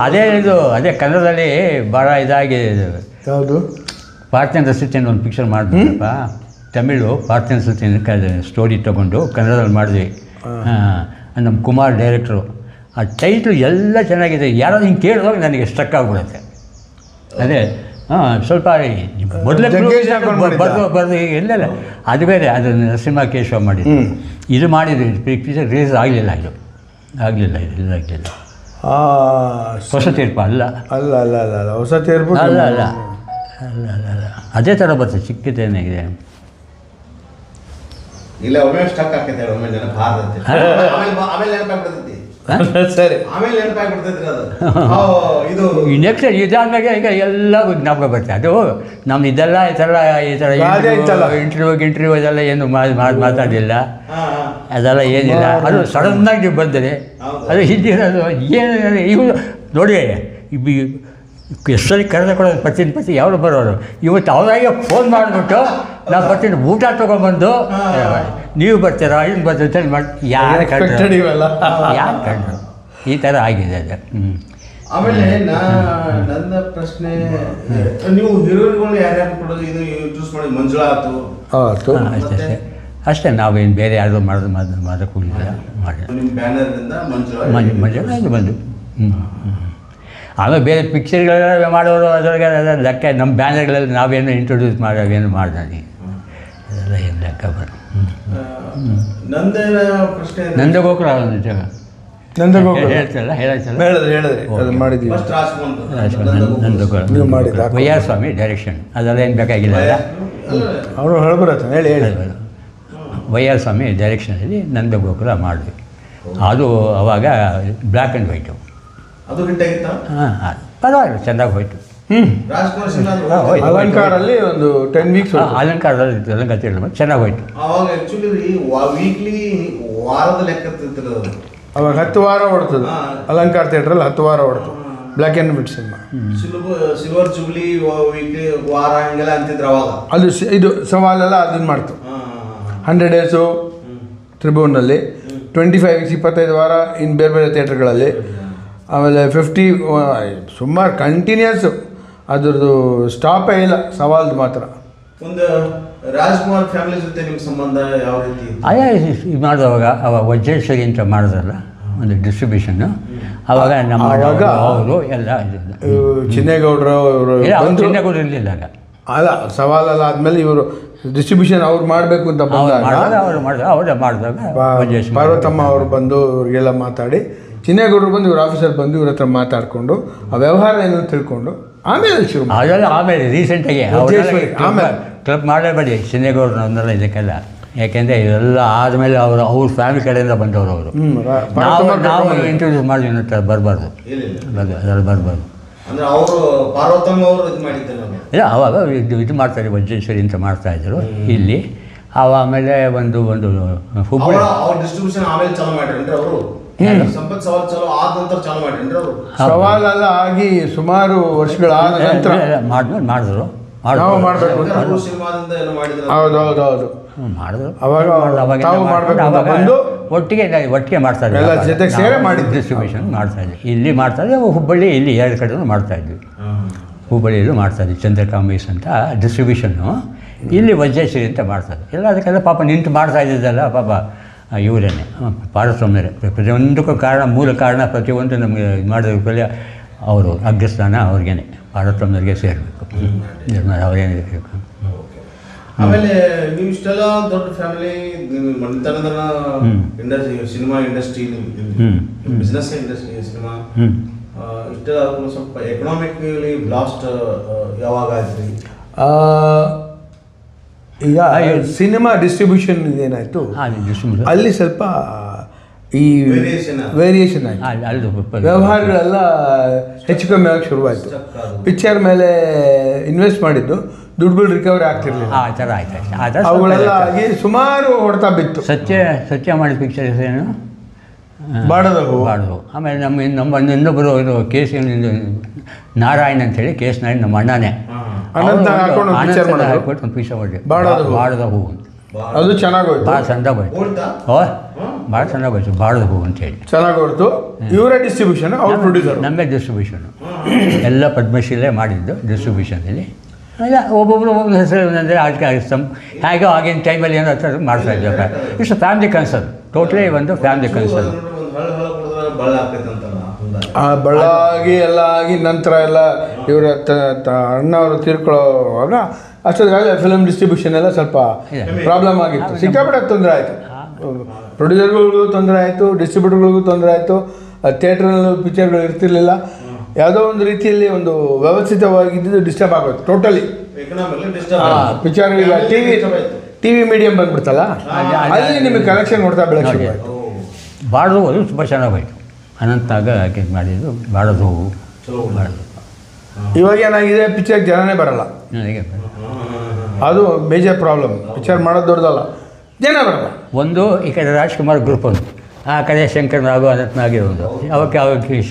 ಅದೇ ಕನ್ನಡದಲ್ಲಿ ಭಾಳ ಇದಾಗಿ ಯಾವುದು ಪಾರ್ಥಿನ ಸತ್ಯನ ಒಂದು ಪಿಕ್ಚರ್ ಮಾಡಿದ್ರಪ್ಪ, ತಮಿಳು ಪಾರ್ಥಿನ ಸತ್ಯನ ಸ್ಟೋರಿ ತೊಗೊಂಡು ಕನ್ನಡದಲ್ಲಿ ಮಾಡಿದ್ವಿ. ನಮ್ಮ ಕುಮಾರ್ ಡೈರೆಕ್ಟ್ರು. ಆ ಟೈಟ್ಲು ಎಲ್ಲ ಚೆನ್ನಾಗಿದೆ, ಯಾರಾದ್ರು ಹಿಂಗೆ ಕೇಳುವಾಗ ನನಗೆ ಸ್ಟ್ರಕ್ ಆಗಿಬಿಡುತ್ತೆ. ಅದೇ ಸ್ವಲ್ಪ ಮೊದಲೇ ಬರೆದು ಎಲ್ಲೆಲ್ಲ ಅದು ಬೇರೆ, ಅದು ನರಸಿಂಹ ಕೇಶವ ಮಾಡಿದ್ದು. ಇದು ಮಾಡಿದ್ವಿ ಪಿಕ್ಚರ್ ರಿಲೀಸ್ ಆಗಲಿಲ್ಲ, ಇದಾಗಲಿಲ್ಲ. ಹೊಸ ತೀರ್ಪು ಅಲ್ಲ ಹೊಸ ತೀರ್ಪು ಅಲ್ಲ ಅದೇ ಥರ ಬರ್ತದೆ, ಚಿಕ್ಕದೇನಾಗಿದೆ. ಇಲ್ಲ ಒಮ್ಮೆ ಸ್ಟಕ್ ಆಗ್ತೈತೆ, ಒಮ್ಮೆ ಜನ ಭಾರತ ಆಮೇಲೆ ನೆನಪಾಗ್ಬಿಡ್ತೈತಿ. ಸರಿ, ಆಮೇಲೆ ನೆನಪಾಗ್ಬಿಡ್ತೈತ್ರಿ ಅದು. ಇದು ನೆಕ್ಸ್ಟ್ ಇದಾದ್ಮೇಲೆ ಈಗ ಎಲ್ಲ ಜ್ಞಾಪಕ ಬರ್ತದೆ. ಅದು ನಮ್ದು ಇದೆಲ್ಲ ಈ ಥರ ಇಂಟರ್ವ್ಯೂ ಅದೆಲ್ಲ ಏನು ಮಾತಾಡಲಿಲ್ಲ, ಅದೆಲ್ಲ ಏನಿಲ್ಲ. ಅದು ಸಡನ್ನಾಗಿ ನೀವು ಬಂದರೆ ಅದು ಹಿಂದಿರೋದು ಏನು ಇವು ನೋಡಿ, ಎಷ್ಟೊಂದು ಕರೆದ ಕೊಡೋದು ಬರ್ತೀನಿ ಯಾರು ಬರೋರು. ಇವತ್ತು ಅವರಾಗೆ ಫೋನ್ ಮಾಡಿಬಿಟ್ಟು ನಾವು ಬರ್ತೀನಿ ಊಟ ತೊಗೊಂಡ್ಬಂದು ನೀವು ಬರ್ತೀರಾ ಇನ್ನು ಬರ್ತೀವಿ ಮಾಡಿ ಯಾರು ಕಂಡು ಈ ಥರ ಆಗಿದೆ ಅದು. ಆಮೇಲೆ ನನ್ನ ಪ್ರಶ್ನೆ, ನೀವು ಹೀರೋಯಿನ್ಗಳು ಯಾರ್ಯಾರು ಕೊಡೋದು ಇದು ಚೂಸ್ ಮಾಡಿ? ಮಂಜುಳಾ ಆಯ್ತು, ಅಷ್ಟೇ. ನಾವೇನು ಬೇರೆ ಯಾರು ಮಾಡೋಕ್ಕೆ ಹೋಗಲಿಲ್ಲ. ಮಾಡಿ ನಿಮ್ಮ ಬ್ಯಾನರ್ನಿಂದ ಮಂಜುಳಾ ಇದು ಬಂದು ಆಮೇಲೆ ಬೇರೆ ಪಿಕ್ಚರ್ಗಳೆಲ್ಲ ಮಾಡೋರು ಅದರೊಳಗೆ ಲೆಕ್ಕ. ನಮ್ಮ ಬ್ಯಾನರ್ಗಳಲ್ಲಿ ನಾವೇನು ಇಂಟ್ರೊಡ್ಯೂಸ್ ಮಾಡೋವೇನು ಮಾಡಿದೆ ಅದೆಲ್ಲ ಏನು ಲೆಕ್ಕ ಬರ. ನಂದಗೋಕುಲ ಒಂದು ಜಾಗ ನಂದಗೋಕುಲ ಹೇಳ್ತಲ್ಲ ಹೇಳಿದ್ರಿ ಅದು ಮಾಡಿದ್ದೀವಿ. ಫಸ್ಟ್ ರಾಜ್ಕುಮಾರ್ ನೀವು ಮಾಡಿದ್ದು ವೈಆರ್ ಸ್ವಾಮಿ ಡೈರೆಕ್ಷನ್, ಅದೆಲ್ಲ ಏನು ಬೇಕಾಗಿಲ್ಲ. ಅವರು ಹೇಳ್ಬರತ್ತ ಹೇಳಿ ವೈಆರ್ ಸ್ವಾಮಿ ಡೈರೆಕ್ಷನಲ್ಲಿ ನಂದಗೋಕುಲ ಮಾಡಿದ್ವಿ. ಅದು ಅವಾಗ ಬ್ಲ್ಯಾಕ್ ಆ್ಯಂಡ್ ವೈಟು. ಅದು ಹಿಟ್ ಆಗಿತ್ತಾ? ಹಾಂ ಪರವಾಗಿಲ್ಲ, ಚೆಂದಾಗಿ ಹೋಯ್ತು. ರಾಜ್ಕುಮಾರ್ ಸಿನಿಮಾ ಅಲಂಕಾರಲ್ಲಿ ಒಂದು 10 ವೀಕ್ಸ್ ಅಲಂಕಾರದಲ್ಲಿ ಚೆನ್ನಾಗಿ ಹೋಯ್ತು. ಅವಾಗ ಆಕ್ಚುಲಿ ವೀಕ್ಲಿ ವಾರದ ಲೆಕ್ಕ ತಿಂತಿರೋದು. ಅವಾಗ 10 ವಾರ ಓಡ್ತದೆ ಅಲಂಕಾರ ಥಿಯೇಟ್ರಲ್ಲಿ, 10 ವಾರ ಓಡ್ತು black and white cinema. Silver jubilee weekly ವಾರ ಹಿಂಗೆಲ್ಲ ಅಂತಿದ್ರು ಅವಾಗ. ಅದು ಇದು ಸವಾಲೆಲ್ಲ ಅದನ್ನು ಮಾಡ್ತು. 100 ಡೇಸು ತ್ರಿಭುವನಲ್ಲಿ, 25 ವೀಕ್ಸ್ 25 ವಾರ ಇನ್ನು ಬೇರೆ ಬೇರೆ ಥಿಯೇಟ್ರ್ಗಳಲ್ಲಿ, ಆಮೇಲೆ 50 ಸುಮಾರು ಕಂಟಿನ್ಯೂಸು, ಅದ್ರದ್ದು ಸ್ಟಾಪೇ ಇಲ್ಲ ಸವಾಲ್ದು ಮಾತ್ರ. ಒಂದು ರಾಜ್ಕುಮಾರ್ ಫ್ಯಾಮಿಲಿ ಜೊತೆ ನಿಮ್ಮ ಸಂಬಂಧ ಯಾವ ರೀತಿ? ಅದೇ ಇದು ಮಾಡಿದವಾಗ ಅವಾಗ ವಜ್ರೇಶ್ವರಿ ಅಂತ ಮಾಡಿದ್ರಲ್ಲ ಒಂದು ಡಿಸ್ಟ್ರಿಬ್ಯೂಷನ್ನು, ಅವಾಗ ನಮ್ಮ ಅವರು ಎಲ್ಲ ಚಿನ್ನೇಗೌಡರು ಅವರು ಚಿನ್ನೇಗೌಡರು ಇರಲಿಲ್ಲ ಆಗ. ಅಲ್ಲ ಸವಾಲೆಲ್ಲ ಆದಮೇಲೆ ಇವರು ಡಿಸ್ಟ್ರಿಬ್ಯೂಷನ್ ಅವ್ರು ಮಾಡಬೇಕು ಅಂತ ಅವರೇ ಮಾಡಿದಾಗ ಪಾರ್ವತಮ್ಮ ಅವರು ಬಂದು ಇವ್ರಿಗೆಲ್ಲ ಮಾತಾಡಿ, ಚಿನ್ನೇಗೌಡರು ಬಂದು ಇವ್ರ ಆಫೀಸಲ್ಲಿ ಬಂದು ಇವ್ರ ಹತ್ರ ಮಾತಾಡಿಕೊಂಡು ಆ ವ್ಯವಹಾರ ಏನು ತಿಳ್ಕೊಂಡು ಆಮೇಲೆ ಶುರು ಅದೆಲ್ಲ ಆಮೇಲೆ ರೀಸೆಂಟಾಗಿ ಆಮೇಲೆ ಕ್ಲಬ್ ಮಾಡಲೇಬೇಡಿ ಚಿನ್ನೇಗೌಡರು ಒಂದಲ್ಲ ಇದಕ್ಕೆಲ್ಲ. ಯಾಕೆಂದರೆ ಇದೆಲ್ಲ ಆದಮೇಲೆ ಅವ್ರ ಫ್ಯಾಮಿಲಿ ಕಡೆಯಿಂದ ಬಂದವರು ಅವರು. ನಾವು ಇಂಟ್ರೊಡ್ಯೂಸ್ ಮಾಡಿದ್ವಿ ಅಂತ ಬರಬಾರ್ದು, ಅದರಲ್ಲಿ ಬರಬಾರ್ದು. ಅಂದ್ರೆ ಅವರು ಪಾರ್ವತಮ್ಮ ಅವರು ಇದು ಮಾಡಿದ್ದಾರೆ. ಇಲ್ಲ ಅವಾಗ ಇದು ಮಾಡ್ತಾರೆ, ವಜ್ರೇಶ್ವರಿ ಅಂತ ಮಾಡ್ತಾಯಿದ್ರು ಇಲ್ಲಿ. ಆಮೇಲೆ ಒಂದು ಹುಬ್ಬಳ್ಳಿ ಡಿಸ್ಟ್ರಿಬ್ಯೂಷನ್ ಆಮೇಲೆ ಚಾಲು ಮಾಡಿರಿ ಅವರು. ಸಂಪತ್ ಸವಾಲ್ ಚಾಲು ಆದ ನಂತರ ಚಾಲು ಮಾಡಿರಿ ಅವರು. ಸವಾಲೆಲ್ಲ ಆಗಿ ಸುಮಾರು ವರ್ಷಗಳಾದ ನಂತರ ಮಾಡಿದ್ರು. ನಾವು ಮಾಡಬೇಕು ಸಿನಿಮಾದಿಂದ ಎಲ್ಲ ಮಾಡಿದ್ರು. ಹೌದು ಮಾಡಿದ್ರು. ಅವಾಗ ಬಂದು ಒಟ್ಟಿಗೆ ಮಾಡ್ತಾ ಇದ್ವಿ, ಎಲ್ಲ ಜೊತೆಗೆ ಸೇರಿ ಮಾಡಿದ್ದು ಡಿಸ್ಟ್ರಿಬ್ಯೂಷನ್ ಮಾಡ್ತಾ ಇದ್ವಿ. ಇಲ್ಲಿ ಮಾಡ್ತಾ ಇದ್ವಿ, ಹುಬ್ಬಳ್ಳಿ ಇಲ್ಲಿ 2 ಕಡೆನೂ ಮಾಡ್ತಾ ಇದ್ವಿ. ಹುಬ್ಬಳ್ಳಿಯಲ್ಲೂ ಮಾಡ್ತಾ ಇದ್ವಿ, ಚಂದ್ರಕಾಂಬೀಸ್ ಅಂತ ಡಿಸ್ಟ್ರಿಬ್ಯೂಷನ್ನು, ಇಲ್ಲಿ ವಜ್ರೇಶ್ವರಿ ಅಂತ ಮಾಡ್ತಾರೆ. ಎಲ್ಲ ಅದಕ್ಕೆಲ್ಲ ಪಾಪ ನಿಂತು ಮಾಡ್ತಾ ಇದ್ದಿದ್ದಲ್ಲ ಪಾಪ ಇವರೇನೆ ಪಾರ್ವತಮ್ಮರೇ. ಪ್ರತಿಯೊಂದಕ್ಕೂ ಮೂಲ ಕಾರಣ ಪ್ರತಿಯೊಂದು ನಮಗೆ ಇದು ಮಾಡೋದಕ್ಕೆ ಅವರು ಅಗ್ರಸ್ಥಾನ ಅವ್ರಿಗೇನೆ, ಪಾರ್ವತಮ್ಮರಿಗೆ ಸೇರಬೇಕು, ಅವರೇನೇ ಇರಬೇಕು. ಆಮೇಲೆ ನೀವು ಇಷ್ಟೆಲ್ಲ ದೊಡ್ಡ ಫ್ಯಾಮಿಲಿ, ಮನೆತನದ industry, cinema industry, business industry, cinema ಇಷ್ಟೆಲ್ಲ ಸ್ವಲ್ಪ ಎಕನಾಮಿಕಲಿ ಬ್ಲಾಸ್ಟ್ ಯಾವಾಗ ಆಯ್ತು? ಈಗ ಸಿನಿಮಾ ಡಿಸ್ಟ್ರಿಬ್ಯೂಷನ್ ಏನಾಯಿತು ಅಲ್ಲಿ ಸ್ವಲ್ಪ ಈ ವೇರಿಯೇಷನ್ ಆಯಿತು, ವ್ಯವಹಾರಗಳೆಲ್ಲ ಹೆಚ್ಚು ಕಮ್ಮಿ ಆಗಕ್ಕೆ ಶುರುವಾಯಿತು. ಪಿಕ್ಚರ್ ಮೇಲೆ ಇನ್ವೆಸ್ಟ್ ಮಾಡಿದ್ದು ದುಡ್ಡುಗಳು ರಿಕವರಿ ಆಗ್ತಿರ್ಲಿಲ್ಲ, ಆ ಥರ ಆಯ್ತು. ಅವುಗಳೆಲ್ಲ ಆಗಿ ಸುಮಾರು ಹೊಡೆತ ಬಿತ್ತು. ಸತ್ಯ ಮಾಡಿದ ಪಿಕ್ಚರ್ ಏನು ಬಾಡದ ಆಮೇಲೆ ನಮ್ಮ ಇನ್ನೊಬ್ಬರು ಇದು ಕೇಸ್ ನಾರಾಯಣ್ ಅಂತೇಳಿ, ಕೇಸ್ ನಾರಾಯಣ್ ನಮ್ಮ ಅಣ್ಣನೇ, ಹಾಕ್ಬಿಟ್ಟು ಒಂದು ಪಿಕ್ಚರ್ ಮಾಡಿ ಬಾಡದ ಹೂವು ಅಂತ. ಅದು ಚೆನ್ನಾಗೋಯ್ತು, ಭಾಳ ಚೆಂದಾಗೋಯ್ತು. ಭಾಳ ಚೆನ್ನಾಗೋಯ್ತು ಬಾಡದ ಹೂವು ಅಂತೇಳಿ, ಚೆನ್ನಾಗೋಯ್ತು. ಇವರೇ ಡಿಸ್ಟ್ರಿಬ್ಯೂಷನ್, ಅವ್ರ ಪ್ರೊಡ್ಯೂಸರ್, ನಮ್ಮೇ ಡಿಸ್ಟ್ರಿಬ್ಯೂಷನು ಎಲ್ಲ ಪದ್ಮಶ್ರೀಲೇ ಮಾಡಿದ್ದು ಡಿಸ್ಟ್ರಿಬ್ಯೂಷನಲ್ಲಿ. ಇಲ್ಲ ಒಬ್ಬೊಬ್ಬರು ಹೆಸರು ಅಂದರೆ ಹೇಗೋ ಆಗಿನ ಟೈಮಲ್ಲಿ ಏನೋ ಮಾಡ್ತಾ ಇದ್ದಾರೆ. ಇಟ್ಸ್ ಫ್ಯಾಮಿಲಿ ಕನ್ಸರ್ನ್, ಟೋಟಲಿ ಒಂದು ಫ್ಯಾಮಿಲಿ ಕನ್ಸರ್ನ್. ಬಳ್ಳಾಗಿ ಎಲ್ಲ ಆಗಿ ನಂತರ ಎಲ್ಲ ಇವರ ಅಣ್ಣ ಅವರು ತೀರ್ಕೊಳ್ಳೋವಾಗ ಅಷ್ಟೊಂದು ಫಿಲಮ್ ಡಿಸ್ಟ್ರಿಬ್ಯೂಷನ್ ಎಲ್ಲ ಸ್ವಲ್ಪ ಪ್ರಾಬ್ಲಮ್ ಆಗಿತ್ತು, ಸಿಕ್ಕಾಪಟ್ಟೆ ತೊಂದರೆ ಆಯಿತು. ಪ್ರೊಡ್ಯೂಸರ್ಗಳಿಗೂ ತೊಂದರೆ ಆಯಿತು, ಡಿಸ್ಟ್ರಿಬ್ಯೂಟರ್ಗಳಿಗೂ ತೊಂದರೆ ಆಯಿತು, ಥಿಯೇಟ್ರ್ನಲ್ಲೂ ಪಿಕ್ಚರ್ಗಳು ಇರ್ತಿರ್ಲಿಲ್ಲ. ಯಾವುದೋ ಒಂದು ರೀತಿಯಲ್ಲಿ ಒಂದು ವ್ಯವಸ್ಥಿತವಾಗಿದ್ದು ಡಿಸ್ಟರ್ಬ್ ಆಗೋದು ಟೋಟಲಿ. ಪಿಕ್ಚರ್ ಈಗ ಟಿ ವಿ ಮೀಡಿಯಂ ಬಂದ್ಬಿಡ್ತಲ್ಲ, ಅಲ್ಲಿ ನಿಮಗೆ ಕಲೆಕ್ಷನ್ ನೋಡ್ತಾ ಬೆಳಗ್ಗೆ ಬಾಡದು ಅದು ತುಂಬ ಚೆನ್ನಾಗೋಯ್ತು. ಅನಂತಾಗ ಮಾಡಿದ್ದು ಬಾಡದು ಹೂವು. ಇವಾಗ ಏನಾಗಿದೆ, ಪಿಕ್ಚರ್ ಜನನೇ ಬರಲ್ಲ, ಅದು ಮೇಜರ್ ಪ್ರಾಬ್ಲಮ್. ಪಿಕ್ಚರ್ ಮಾಡೋದು ದೊಡ್ಡದಲ್ಲ, ಜನ ಬರಲ್ಲ. ಒಂದು ಈ ಕಡೆ ರಾಜ್ಕುಮಾರ್ ಗ್ರೂಪ್ ಒಂದು, ಆ ಕಡೆ ಶಂಕರ್ನಾಗು ಅನಂತನಾಗಿರೋದು. ಅವಾಗ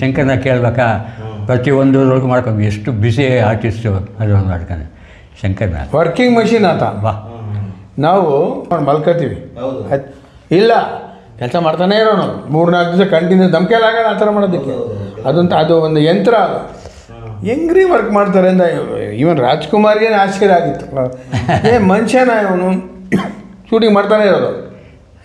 ಶಂಕರ್ನ ಕೇಳ್ಬೇಕಾ ಪ್ರತಿಯೊಂದು ಮಾಡ್ಕೊಂಡು, ಎಷ್ಟು ಬ್ಯುಸಿ ಆರ್ಟಿಸ್ಟು ಅದು ಮಾಡ್ತಾನೆ ಶಂಕರ್ನಾಗ್. ವರ್ಕಿಂಗ್ ಮಷೀನ್ ಆತ. ಬಾ ನಾವು ಮಲ್ಕೋತೀವಿ, ಇಲ್ಲ ಕೆಲಸ ಮಾಡ್ತಾನೆ ಇರೋನು 3-4 ದಿವಸ ಕಂಟಿನ್ಯೂ ದಮ್ಕೆಲಾಗಲ್ಲ ಆ ಥರ ಮಾಡೋದಕ್ಕೆ. ಅದು ಒಂದು ಯಂತ್ರ. ಹೆಂಗ್ರಿ ವರ್ಕ್ ಮಾಡ್ತಾರೆ ಅಂತ ಇವನ್ ರಾಜ್ಕುಮಾರ್ಗೆ ಆಶ್ಚರ್ಯ ಆಗಿತ್ತು. ಮನುಷ್ಯನ ಇವನು ಶೂಟಿಂಗ್ ಮಾಡ್ತಾನೆ ಇರೋದು.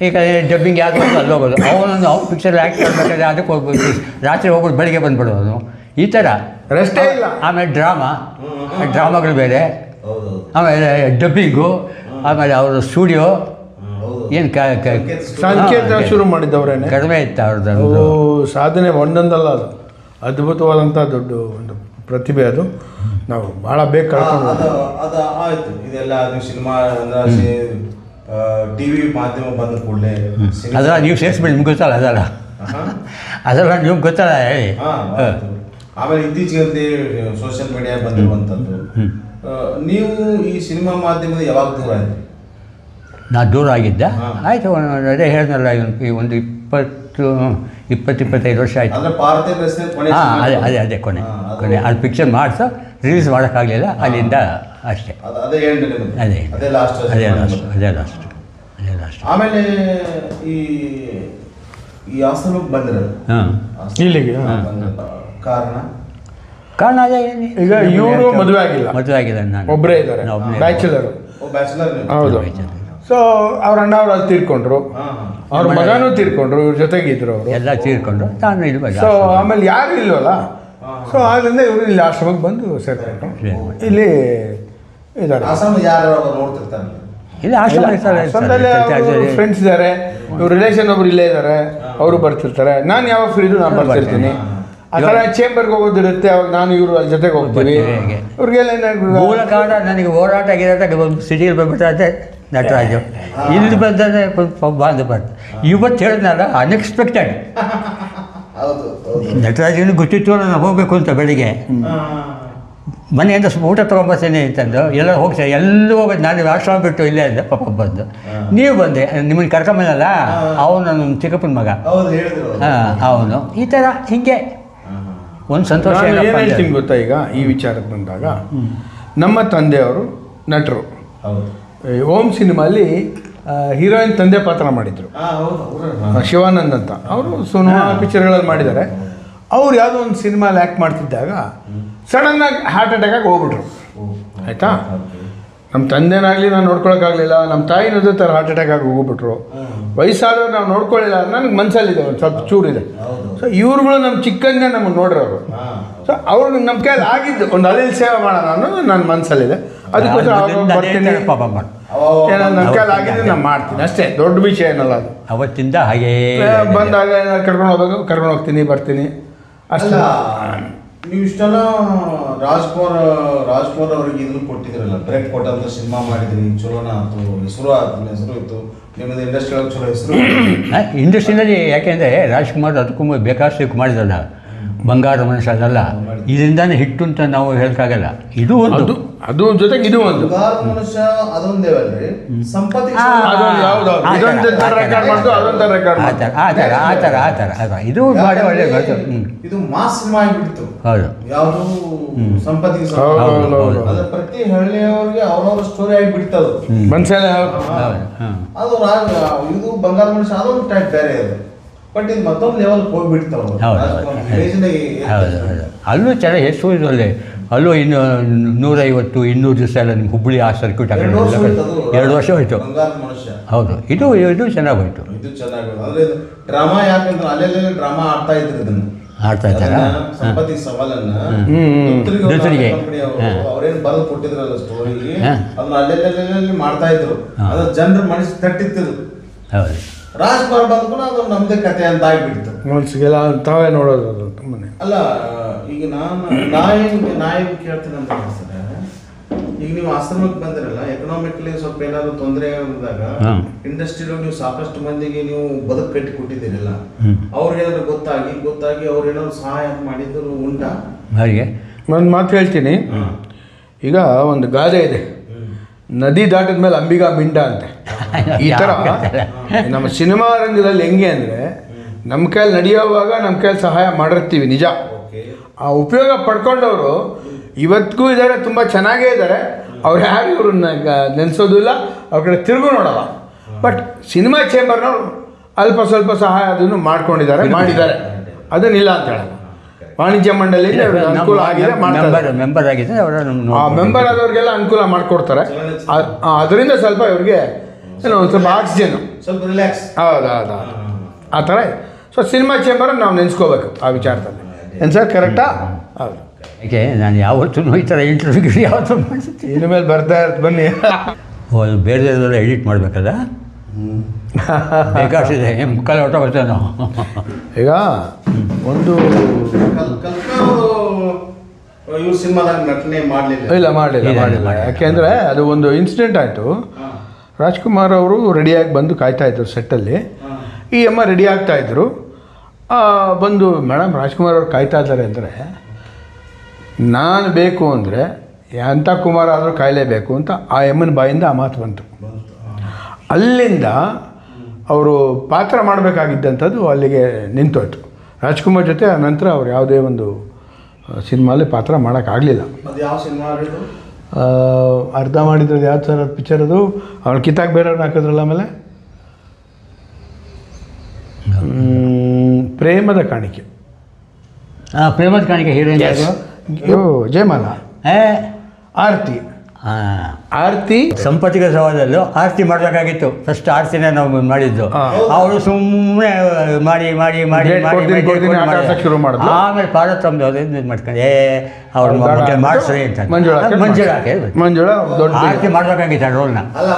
ಈಗ ಡಬ್ಬಿಂಗ್ ಯಾಕೆ ಅಲ್ಲಿ ಹೋಗೋದು, ಅವನೊಂದು ಅವ್ನು ಪಿಕ್ಚರ್ ಆ್ಯಕ್ಟ್ ಮಾಡಬೇಕಾದ್ರೆ ಅದಕ್ಕೆ ಹೋಗ್ಬೋದು, ರಾತ್ರಿ ಹೋಗ್ಬಿಟ್ಟು ಬೆಳಿಗ್ಗೆ ಬಂದುಬಿಡೋದು, ಈ ಥರ ರೆಸ್ಟೇ ಇಲ್ಲ. ಆಮೇಲೆ ಡ್ರಾಮಾಗಳು ಬೇರೆ, ಆಮೇಲೆ ಡಬ್ಬಿಂಗು, ಆಮೇಲೆ ಅವರು ಸ್ಟುಡಿಯೋ, ಏನು ಸಂಕೇತ ಶುರು ಮಾಡಿದ್ದವ್ರೇನೆ. ಕಡಿಮೆ ಇತ್ತು ಓ ಅವ್ರದ್ದು. ಸಾಧನೆ ಒಂದೊಂದಲ್ಲ, ಅದು ಅದ್ಭುತವಾದಂಥ ದೊಡ್ಡ ಒಂದು ಪ್ರತಿಭೆ. ಅದು ನಾವು ಭಾಳ ಬೇಗ ಕಳ್ಕೊಂಡು ಅದು ಆಯ್ತು. ಇದೆಲ್ಲ ಅದು ಸಿನಿಮಾ ಟಿವಿ ಮಾಧ್ಯಮ ಬಂದ ಕೂಡಲೇ ಅದೆಲ್ಲ ನೀವು ಸೇರಿಸ್ಬಿಡಿ, ನಿಮ್ಗೆ ಗೊತ್ತಲ್ಲ ಅದೆಲ್ಲ ನಿಮ್ಗೆ ಗೊತ್ತಲ್ಲ ಹೇಳಿ. ಆಮೇಲೆ ಇತ್ತೀಚೆಗೆ ಸೋಷಿಯಲ್ ಮೀಡಿಯಾ ಬಂದಿರುವಂಥದ್ದು. ನೀವು ಈ ಸಿನಿಮಾ ಮಾಧ್ಯಮದ ಯಾವಾಗ ದೂರ ಆಯ್ತು? ನಾ ದೂರ ಆಗಿದ್ದೆ. ಆಯಿತು, ಅದೇ ಹೇಳಿದ್ನಲ್ಲ, ಒಂದು 20-25 ವರ್ಷ ಆಯಿತು. ಹಾಂ, ಅದೇ ಕೊನೆ ಅದು ಪಿಕ್ಚರ್ ಮಾಡ್ಸೋ ರಿಲೀಸ್ ಮಾಡೋಕ್ಕಾಗಲಿಲ್ಲ, ಅಲ್ಲಿಂದ ಅಷ್ಟೇ. ಅದೇ ಲಾಸ್ಟ್. ಆಮೇಲೆ ಈ ಆಶ್ರಮಕ್ಕೆ ಬಂದಿರೋದು ಇಲ್ಲಿಗೆ ಕಾರಣ ಅದೇ. ಈಗ ಇವರು ಮದುವೆ ಆಗಿಲ್ಲ, ನಾನು ಒಬ್ಬರೇ ಇದ್ದಾರೆ, ಬ್ಯಾಚುಲರ್. ಹೌದು. ಸೊ ಅವ್ರ ಅಣ್ಣ ಅವ್ರು ಅಲ್ಲಿ ತೀರ್ಕೊಂಡ್ರು, ಅವ್ರ ಮಗನೂ ತೀರ್ಕೊಂಡ್ರು, ಇವ್ರ ಜೊತೆಗಿದ್ರು ಅವರು ಎಲ್ಲ ತೀರ್ಕೊಂಡ್ರು. ನಾನು ಇಲ್ಲಿ ಸೊ ಆಮೇಲೆ ಯಾರು ಇಲ್ವಲ್ಲ, ಸೊ ಆದ್ದರಿಂದ ಇವರು ಇಲ್ಲಿ ಆಶ್ರಮಕ್ಕೆ ಬಂದು ಸೇರ್ಕೊಂಡ್ರು. ಇಲ್ಲಿ ಇದ್ದಾರೆ, ಇಲ್ಲಿ ಆಶ್ರಮ ಆಶ್ರಮದಲ್ಲಿ ಫ್ರೆಂಡ್ಸ್ ಇದ್ದಾರೆ, ಇವ್ರ ರಿಲೇಷನ್ ಒಬ್ರು ಇಲ್ಲೇ ಇದ್ದಾರೆ, ಅವರು ಬರ್ತಿರ್ತಾರೆ. ನಾನು ಯಾವಾಗ ಫ್ರೀ ಇದ್ದು ನಾನು ಬರ್ತಿರ್ತೀನಿ. ಆ ಥರ ಚೇಂಬರ್ಗೆ ಹೋಗೋದಿರುತ್ತೆ, ಅವಾಗ ನಾನು ಇವರು ಅಲ್ಲಿ ಜೊತೆಗೆ ಹೋಗ್ತೀವಿ. ಇವ್ರಿಗೆಲ್ಲ ಮೂಲ ಕಾರಣ ನನಗೆ ಹೋರಾಟ ಆಗಿರೋದಾಗ ಸಿಟಿಯಲ್ಲಿ ಬಂದ್ಬಿಟ್ರೆ ನಟರಾಜು, ಇಲ್ಲಿ ಬಂದರೆ ಬಾಂಧ ಬರ್ತ. ಇವತ್ತು ಹೇಳಿದ್ನಲ್ಲ, ಅನ್ಎಕ್ಸ್ಪೆಕ್ಟೆಡ್. ನಟರಾಜನಿಗೆ ಗೊತ್ತಿತ್ತು ನಾನು ಹೋಗಬೇಕು ಅಂತ. ಬೆಳಿಗ್ಗೆ ಮನೆಯಿಂದ ಊಟ ತೊಗೊಂಬರ್ತೇನೆ ಅಂತಂದು ಎಲ್ಲ ಹೋಗ್ತಾರೆ, ಎಲ್ಲೂ ಹೋಗೋದು. ನಾನು ಆಶ್ರಮ ಬಿಟ್ಟು ಇಲ್ಲೇ ಇದ್ದೆ, ಪಾಪ ಬಂದು ನೀವು ಬಂದೆ, ನಿಮ್ಮನ್ನು ಕರ್ಕೊಂಬಲ್ಲ, ಅವನು ನನ್ನ ಚಿಕ್ಕಪ್ಪನ ಮಗ. ಹಾಂ, ಅವನು ಈ ಥರ ಹೀಗೆ ಒಂದು ಸಂತೋಷ. ಏನು ಹೇಳ್ತೀನಿ ಗೊತ್ತಾ, ಈಗ ಈ ವಿಚಾರಕ್ಕೆ ಬಂದಾಗ ನಮ್ಮ ತಂದೆಯವರು ನಟರು. ಓಂ ಸಿನಿಮಾಲಿ ಹೀರೋಯಿನ್ ತಂದೆ ಪಾತ್ರ ಮಾಡಿದರು, ಶಿವಾನಂದ್ ಅಂತ. ಅವರು ಸಿನಿಮಾ ಪಿಕ್ಚರ್ಗಳಲ್ಲಿ ಮಾಡಿದ್ದಾರೆ. ಅವ್ರು ಯಾವುದೋ ಒಂದು ಸಿನಿಮಾಲಿ ಆ್ಯಕ್ಟ್ ಮಾಡ್ತಿದ್ದಾಗ ಸಡನ್ನಾಗಿ ಹಾರ್ಟ್ ಅಟ್ಯಾಕಾಗಿ ಹೋಗ್ಬಿಟ್ರು. ಆಯಿತಾ, ನಮ್ಮ ತಂದೆನಾಗಲಿ ನಾನು ನೋಡ್ಕೊಳಕ್ಕಾಗಲಿಲ್ಲ, ನಮ್ಮ ತಾಯಿನೂ ಅದೇ ಥರ ಹಾರ್ಟ್ ಅಟ್ಯಾಕ್ ಆಗಿ ಹೋಗ್ಬಿಟ್ರು. ವಯಸ್ಸಾದವ್ರು ನಾವು ನೋಡ್ಕೊಳ್ಳಿಲ್ಲ, ನನಗೆ ಮನಸ್ಸಲ್ಲಿದೆ ಒಂದು ಸ್ವಲ್ಪ ಚೂರಿದೆ. ಸೊ ಇವ್ರುಗಳು ನಮ್ಮ ಚಿಕ್ಕಂದೇ ನಮಗೆ ನೋಡಿರೋರು. ಸೊ ಅವ್ರಿಗೆ ನಮ್ಮ ಕೈಯಲ್ಲಿ ಆಗಿದ್ದು ಒಂದು ಅಲ್ಲಿ ಸೇವೆ ಮಾಡೋಣ ಅನ್ನೋದು ನನ್ನ ಮನಸ್ಸಲ್ಲಿದೆ. ಅದಕ್ಕೋಸ್ಕರ ಬರ್ತೀನಿ, ಏನಾದ್ರು ನನ್ನ ಕೈಯಲ್ಲಿ ಆಗಿದ್ದು ನಾನು ಮಾಡ್ತೀನಿ ಅಷ್ಟೇ. ದೊಡ್ಡ ವಿಷಯ ಏನಲ್ಲ ಅದು. ಅವತ್ತಿಂದ ಹಾಗೇ ಬಂದಾಗ ಕರ್ಕೊಂಡು ಹೋಗ್ಬೇಕು, ಕರ್ಕೊಂಡು ಹೋಗ್ತೀನಿ, ಬರ್ತೀನಿ ಅಷ್ಟೇ. ನೀವು ಇಷ್ಟೆಲ್ಲ ರಾಜ್ಕುಮಾರ್ ಅವ್ರಿಗೆ ಇದನ್ನು ಕೊಟ್ಟಿದ್ರಲ್ಲ, ಬ್ರೇಕ್ ಕೊಟ್ಟಂತ ಸಿನಿಮಾ ಮಾಡಿದ್ರಿ, ಚಲೋನ ಆಯ್ತು, ಹೆಸರು ಇತ್ತು ನಿಮ್ಮದು ಇಂಡಸ್ಟ್ರಿ ಒಳಗೆ, ಚಲೋ ಹೆಸರು ಇಂಡಸ್ಟ್ರಿನಲ್ಲಿ. ಯಾಕೆಂದರೆ ರಾಜ್ಕುಮಾರ್ ಅದಕ್ಕೂ ಬೇಕಾದಷ್ಟು ಮಾಡಿದ್ರಲ್ಲ, ಬಂಗಾರ ಮನುಷ್ಯ ಅದಲ್ಲ, ಇದರಿಂದಾನೇ ಹಿಟ್ಟು ಅಂತ ನಾವು ಹೇಳಕ್ಕಾಗಲ್ಲ. ಇದು ಒಂದು, ಅದು ಜೊತೆಗೆ ಇದು ಒಂದು ಬಂಗಾರ ಮನುಷ್ಯ ಅದೊಂದೇ ಅಲ್ರಿ, ಸಂಪತ್ತಿ ಇದು ಮಾಡಿ ಒಳ್ಳೆ ಬರ್ತು. ಇದು ಮಾಸ್ ಸಿನಿಮಾ ಆಗಿಬಿಡ್ತು. ಹೌದು, ಯಾವುದು ಸಂಪತ್ತಿಗೆ ಅದ್ರ ಪ್ರತಿ ಹಳ್ಳಿಯವ್ರಿಗೆ ಅವ್ರವ್ರ ಸ್ಟೋರಿ ಆಗಿಬಿಡ್ತದ ಮನ್ಸಲ್ಲ. ಅದು ಇದು ಬಂಗಾರ ಮನುಷ್ಯ ಅದೊಂದು ಟೈಪ್ ಬೇರೆ ಅದು. ಬಟ್ ಇದು ಮತ್ತೊಂದು ಲೆವೆಲ್ ಹೋಗ್ಬಿಡ್ತಾವ. ಅಲ್ಲೂ ಚೆನ್ನಾಗಿ ಎಷ್ಟು ಒಳ್ಳೆ, ಅಲ್ಲೂ 150-200 ದಿವಸ ಎಲ್ಲ ನಿಮ್ಮ ಹುಬ್ಬಳ್ಳಿ ಆ ಸರ್ಕ್ಯೂಟ್ ಆಗಿ 2 ವರ್ಷ ಹೋಯ್ತು. ಹೌದು, ಇದು ಚೆನ್ನಾಗಿ ಹೋಯ್ತು. ಇದು ಚೆನ್ನಾಗಿ ಅಂದ್ರೆ ಡ್ರಾಮಾ, ಯಾಕಂದ್ರೆ ಅಲ್ಲೆಲ್ಲ ಡ್ರಾಮಾ ಆಡ್ತಾ ಇದ್ರು, ಇದನ್ನು ಆಡ್ತಾ ಇದ್ದಾರ. ಸಂಪತ್ತಿ ಸವಾಲನ್ನ ಅವ್ರೇನು ಬರೆದು ಕೊಟ್ಟಿದ್ರಲ್ಲ ಸ್ಟೋರಿ, ಅದನ್ನ ಅಲ್ಲೆಲ್ಲ ಮಾಡ್ತಾ ಇದ್ರು. ಅದ್ರ ಜನರ ಮನಸ್ಸು ತಟ್ಟಿತ್ತು. ಹೌದು, ರಾಜ್ಕುಮಾರ್ ಬಂದ್ಕೊಂಡು ಅದು ನಮ್ದೇ ಕತೆ ಅಂತ ಆಗ್ಬಿಡ್ತು. ಮನ್ಸಿಗೆಲ್ಲ ತಾವೇ ನೋಡೋದು ತುಂಬನೇ. ಅಲ್ಲ, ಈಗ ನಾನು ಕೇಳ್ತೀನಿ ಅಂತ ಅನ್ಸ್ತದೆ. ಈಗ ನೀವು ಆಶ್ರಮಕ್ಕೆ ಬಂದಿರಲ್ಲ, ಎಕನಾಮಿಕಲಿ ಸ್ವಲ್ಪ ಏನಾದ್ರು ತೊಂದರೆ ಬಂದಾಗ ಇಂಡಸ್ಟ್ರಿಯಲ್ಲಿ ನೀವು ಸಾಕಷ್ಟು ಮಂದಿಗೆ ನೀವು ಬದುಕು ಕಟ್ಟಿ ಕೊಟ್ಟಿದ್ದೀರಲ್ಲ, ಅವ್ರಿಗೇನಾದ್ರು ಗೊತ್ತಾಗಿ ಅವ್ರೇನಾದ್ರು ಸಹಾಯ ಮಾಡಿದ್ರು ಉಂಟಾ? ಹಾಗೆ ಒಂದು ಮಾತು ಹೇಳ್ತೀನಿ. ಈಗ ಒಂದು ಗಾದೆ ಇದೆ, ನದಿ ದಾಟಿದ ಮೇಲೆ ಅಂಬಿಗಾ ಮಿಂಡ ಅಂತೆ. ಈ ಥರ ನಮ್ಮ ಸಿನಿಮಾ ರಂಗದಲ್ಲಿ ಹೆಂಗೆ ಅಂದರೆ, ನಮ್ಮ ಕೈಯಲ್ಲಿ ನಡೆಯೋವಾಗ ನಮ್ಮ ಕೈಯಲ್ಲಿ ಸಹಾಯ ಮಾಡಿರ್ತೀವಿ ನಿಜ. ಆ ಉಪಯೋಗ ಪಡ್ಕೊಂಡವರು ಇವತ್ತಿಗೂ ಇದ್ದಾರೆ, ತುಂಬ ಚೆನ್ನಾಗೇ ಇದ್ದಾರೆ. ಅವ್ರು ಯಾರು ಇವ್ರನ್ನ ನೆನೆಸೋದು ಇಲ್ಲ, ಅವ್ರ ಕಡೆ ತಿರುಗು ನೋಡಲ್ಲ. ಬಟ್ ಸಿನಿಮಾ ಚೇಂಬರ್ನವ್ರು ಅಲ್ಪ ಸ್ವಲ್ಪ ಸಹಾಯ ಅದನ್ನು ಮಾಡಿದ್ದಾರೆ. ಅದನ್ನಿಲ್ಲ ಅಂತ ಹೇಳಲ್ಲ. ವಾಣಿಜ್ಯ ಮಂಡಳಿಯಿಂದ ಅನುಕೂಲ ಆಗಿದೆ, ಮೆಂಬರ್ ಆಗಿದೆ. ಆ ಮೆಂಬರ್ ಆದವ್ರಿಗೆಲ್ಲ ಅನುಕೂಲ ಮಾಡಿಕೊಡ್ತಾರೆ. ಅದರಿಂದ ಸ್ವಲ್ಪ ಇವ್ರಿಗೆ ಏನೋ ಒಂದು ಸ್ವಲ್ಪ ಆಕ್ಸಿಜನ್, ಸ್ವಲ್ಪ ರಿಲ್ಯಾಕ್ಸ್. ಹೌದು, ಆ ಥರ. ಸೊ ಸಿನಿಮಾ ಚೇಂಬರ್ ನಾವು ನೆನೆಸ್ಕೋಬೇಕು ಆ ವಿಚಾರದಲ್ಲಿ. ಏನು ಸರ್, ಕರೆಕ್ಟಾ? ಹೌದು. ಯಾಕೆ ನಾನು ಯಾವತ್ತೂ ಈ ಥರ ಇಂಟರ್ವ್ಯೂ ಯಾವತ್ತೂ ಮಾಡಿಸ್ತೀನಿ. ಇನ್ನು ಮೇಲೆ ಬರ್ತಾ ಇರ್ತ ಬನ್ನಿ. ಬೇರೆ ಎಡಿಟ್ ಮಾಡಬೇಕಲ್ಲ, ಬೇಕಾಗ್ತಿದೆ ಮುಕ್ಕಾಲು ಹೊಟ್ಟ ಬರ್ತೇವೆ ನಾವು. ಈಗ ಒಂದು ಇವ್ರು ಸಿನಿಮಾದಾಗ ನಟನೆ ಮಾಡಲಿಲ್ಲ. ಮಾಡಲಿಲ್ಲ. ಯಾಕೆಂದರೆ ಅದು ಒಂದು ಇನ್ಸಿಡೆಂಟ್ ಆಯಿತು. ರಾಜ್ಕುಮಾರ್ ಅವರು ರೆಡಿಯಾಗಿ ಬಂದು ಕಾಯ್ತಾಯಿದ್ರು ಸೆಟ್ಟಲ್ಲಿ. ಈ ಅಮ್ಮ ರೆಡಿ ಆಗ್ತಾಯಿದ್ರು. ಬಂದು ಮೇಡಮ್ ರಾಜ್ಕುಮಾರ್ ಅವ್ರು ಕಾಯ್ತಾ ಇದ್ದಾರೆ ಅಂದರೆ ನಾನು ಬೇಕು ಅಂದರೆ ಎಂಥ ಕುಮಾರ ಆದರೂ ಕಾಯಲೇಬೇಕು ಅಂತ ಆ ಎಮ್ಮನ ಬಾಯಿಂದ ಆ ಮಾತು ಬಂತು. ಅಲ್ಲಿಂದ ಅವರು ಪಾತ್ರ ಮಾಡಬೇಕಾಗಿದ್ದಂಥದ್ದು ಅಲ್ಲಿಗೆ ನಿಂತೋಯ್ತು. ರಾಜ್ಕುಮಾರ್ ಜೊತೆ ಆ ನಂತರ ಅವ್ರು ಯಾವುದೇ ಒಂದು ಸಿನಿಮಾಲಿ ಪಾತ್ರ ಮಾಡೋಕ್ಕಾಗಲಿಲ್ಲ. ಅದು ಯಾವ ಸಿನಿಮಾ ಹೇಳಿದ್ರು? ಅರ್ಧ ಮಾಡಿದ್ರು ಯಾವ್ದು ಸರ್ ಅದು ಪಿಕ್ಚರ್ ಅದು? ಅವ್ರು ಕಿತ್ತಾಕ್ ಬೇರೆಯವ್ರನ್ನ ಹಾಕಿದ್ರಲ್ಲ. ಆಮೇಲೆ ಪ್ರೇಮದ ಕಾಣಿಕೆ. ಪ್ರೇಮದ ಕಾಣಿಕೆ ಹೀರೋಯಿನ್ ಜಯಮಾಲ. ಆರತಿ. ಆರತಿ ಸಂಪತ್ತಿಗೆ ಸವಾಲಲ್ಲೂ ಆರತಿ ಮಾಡಬೇಕಾಗಿತ್ತು. ಫಸ್ಟ್ ಆರತಿನೇ ನಾವು ಮಾಡಿದ್ದು. ಅವರು ಸುಮ್ಮನೆ ಮಾಡಿ ಮಾಡಿ ಮಾಡಿ ಶುರು ಮಾಡಿದ್ರು. ಆಮೇಲೆ ಪಾರ್ವತಮ್ಮ ಇದು ಮಾಡ್ಕೊಂಡು ಅವ್ರ ಮಾಡಿಸ್ರಿ ಅಂತ ಮಂಜುಳಾ ದೊಡ್ಡ ಆರತಿ ಮಾಡಬೇಕಾಗಿತ್ತು ಆ ರೋಲ್ನ. ಅಲ್ಲ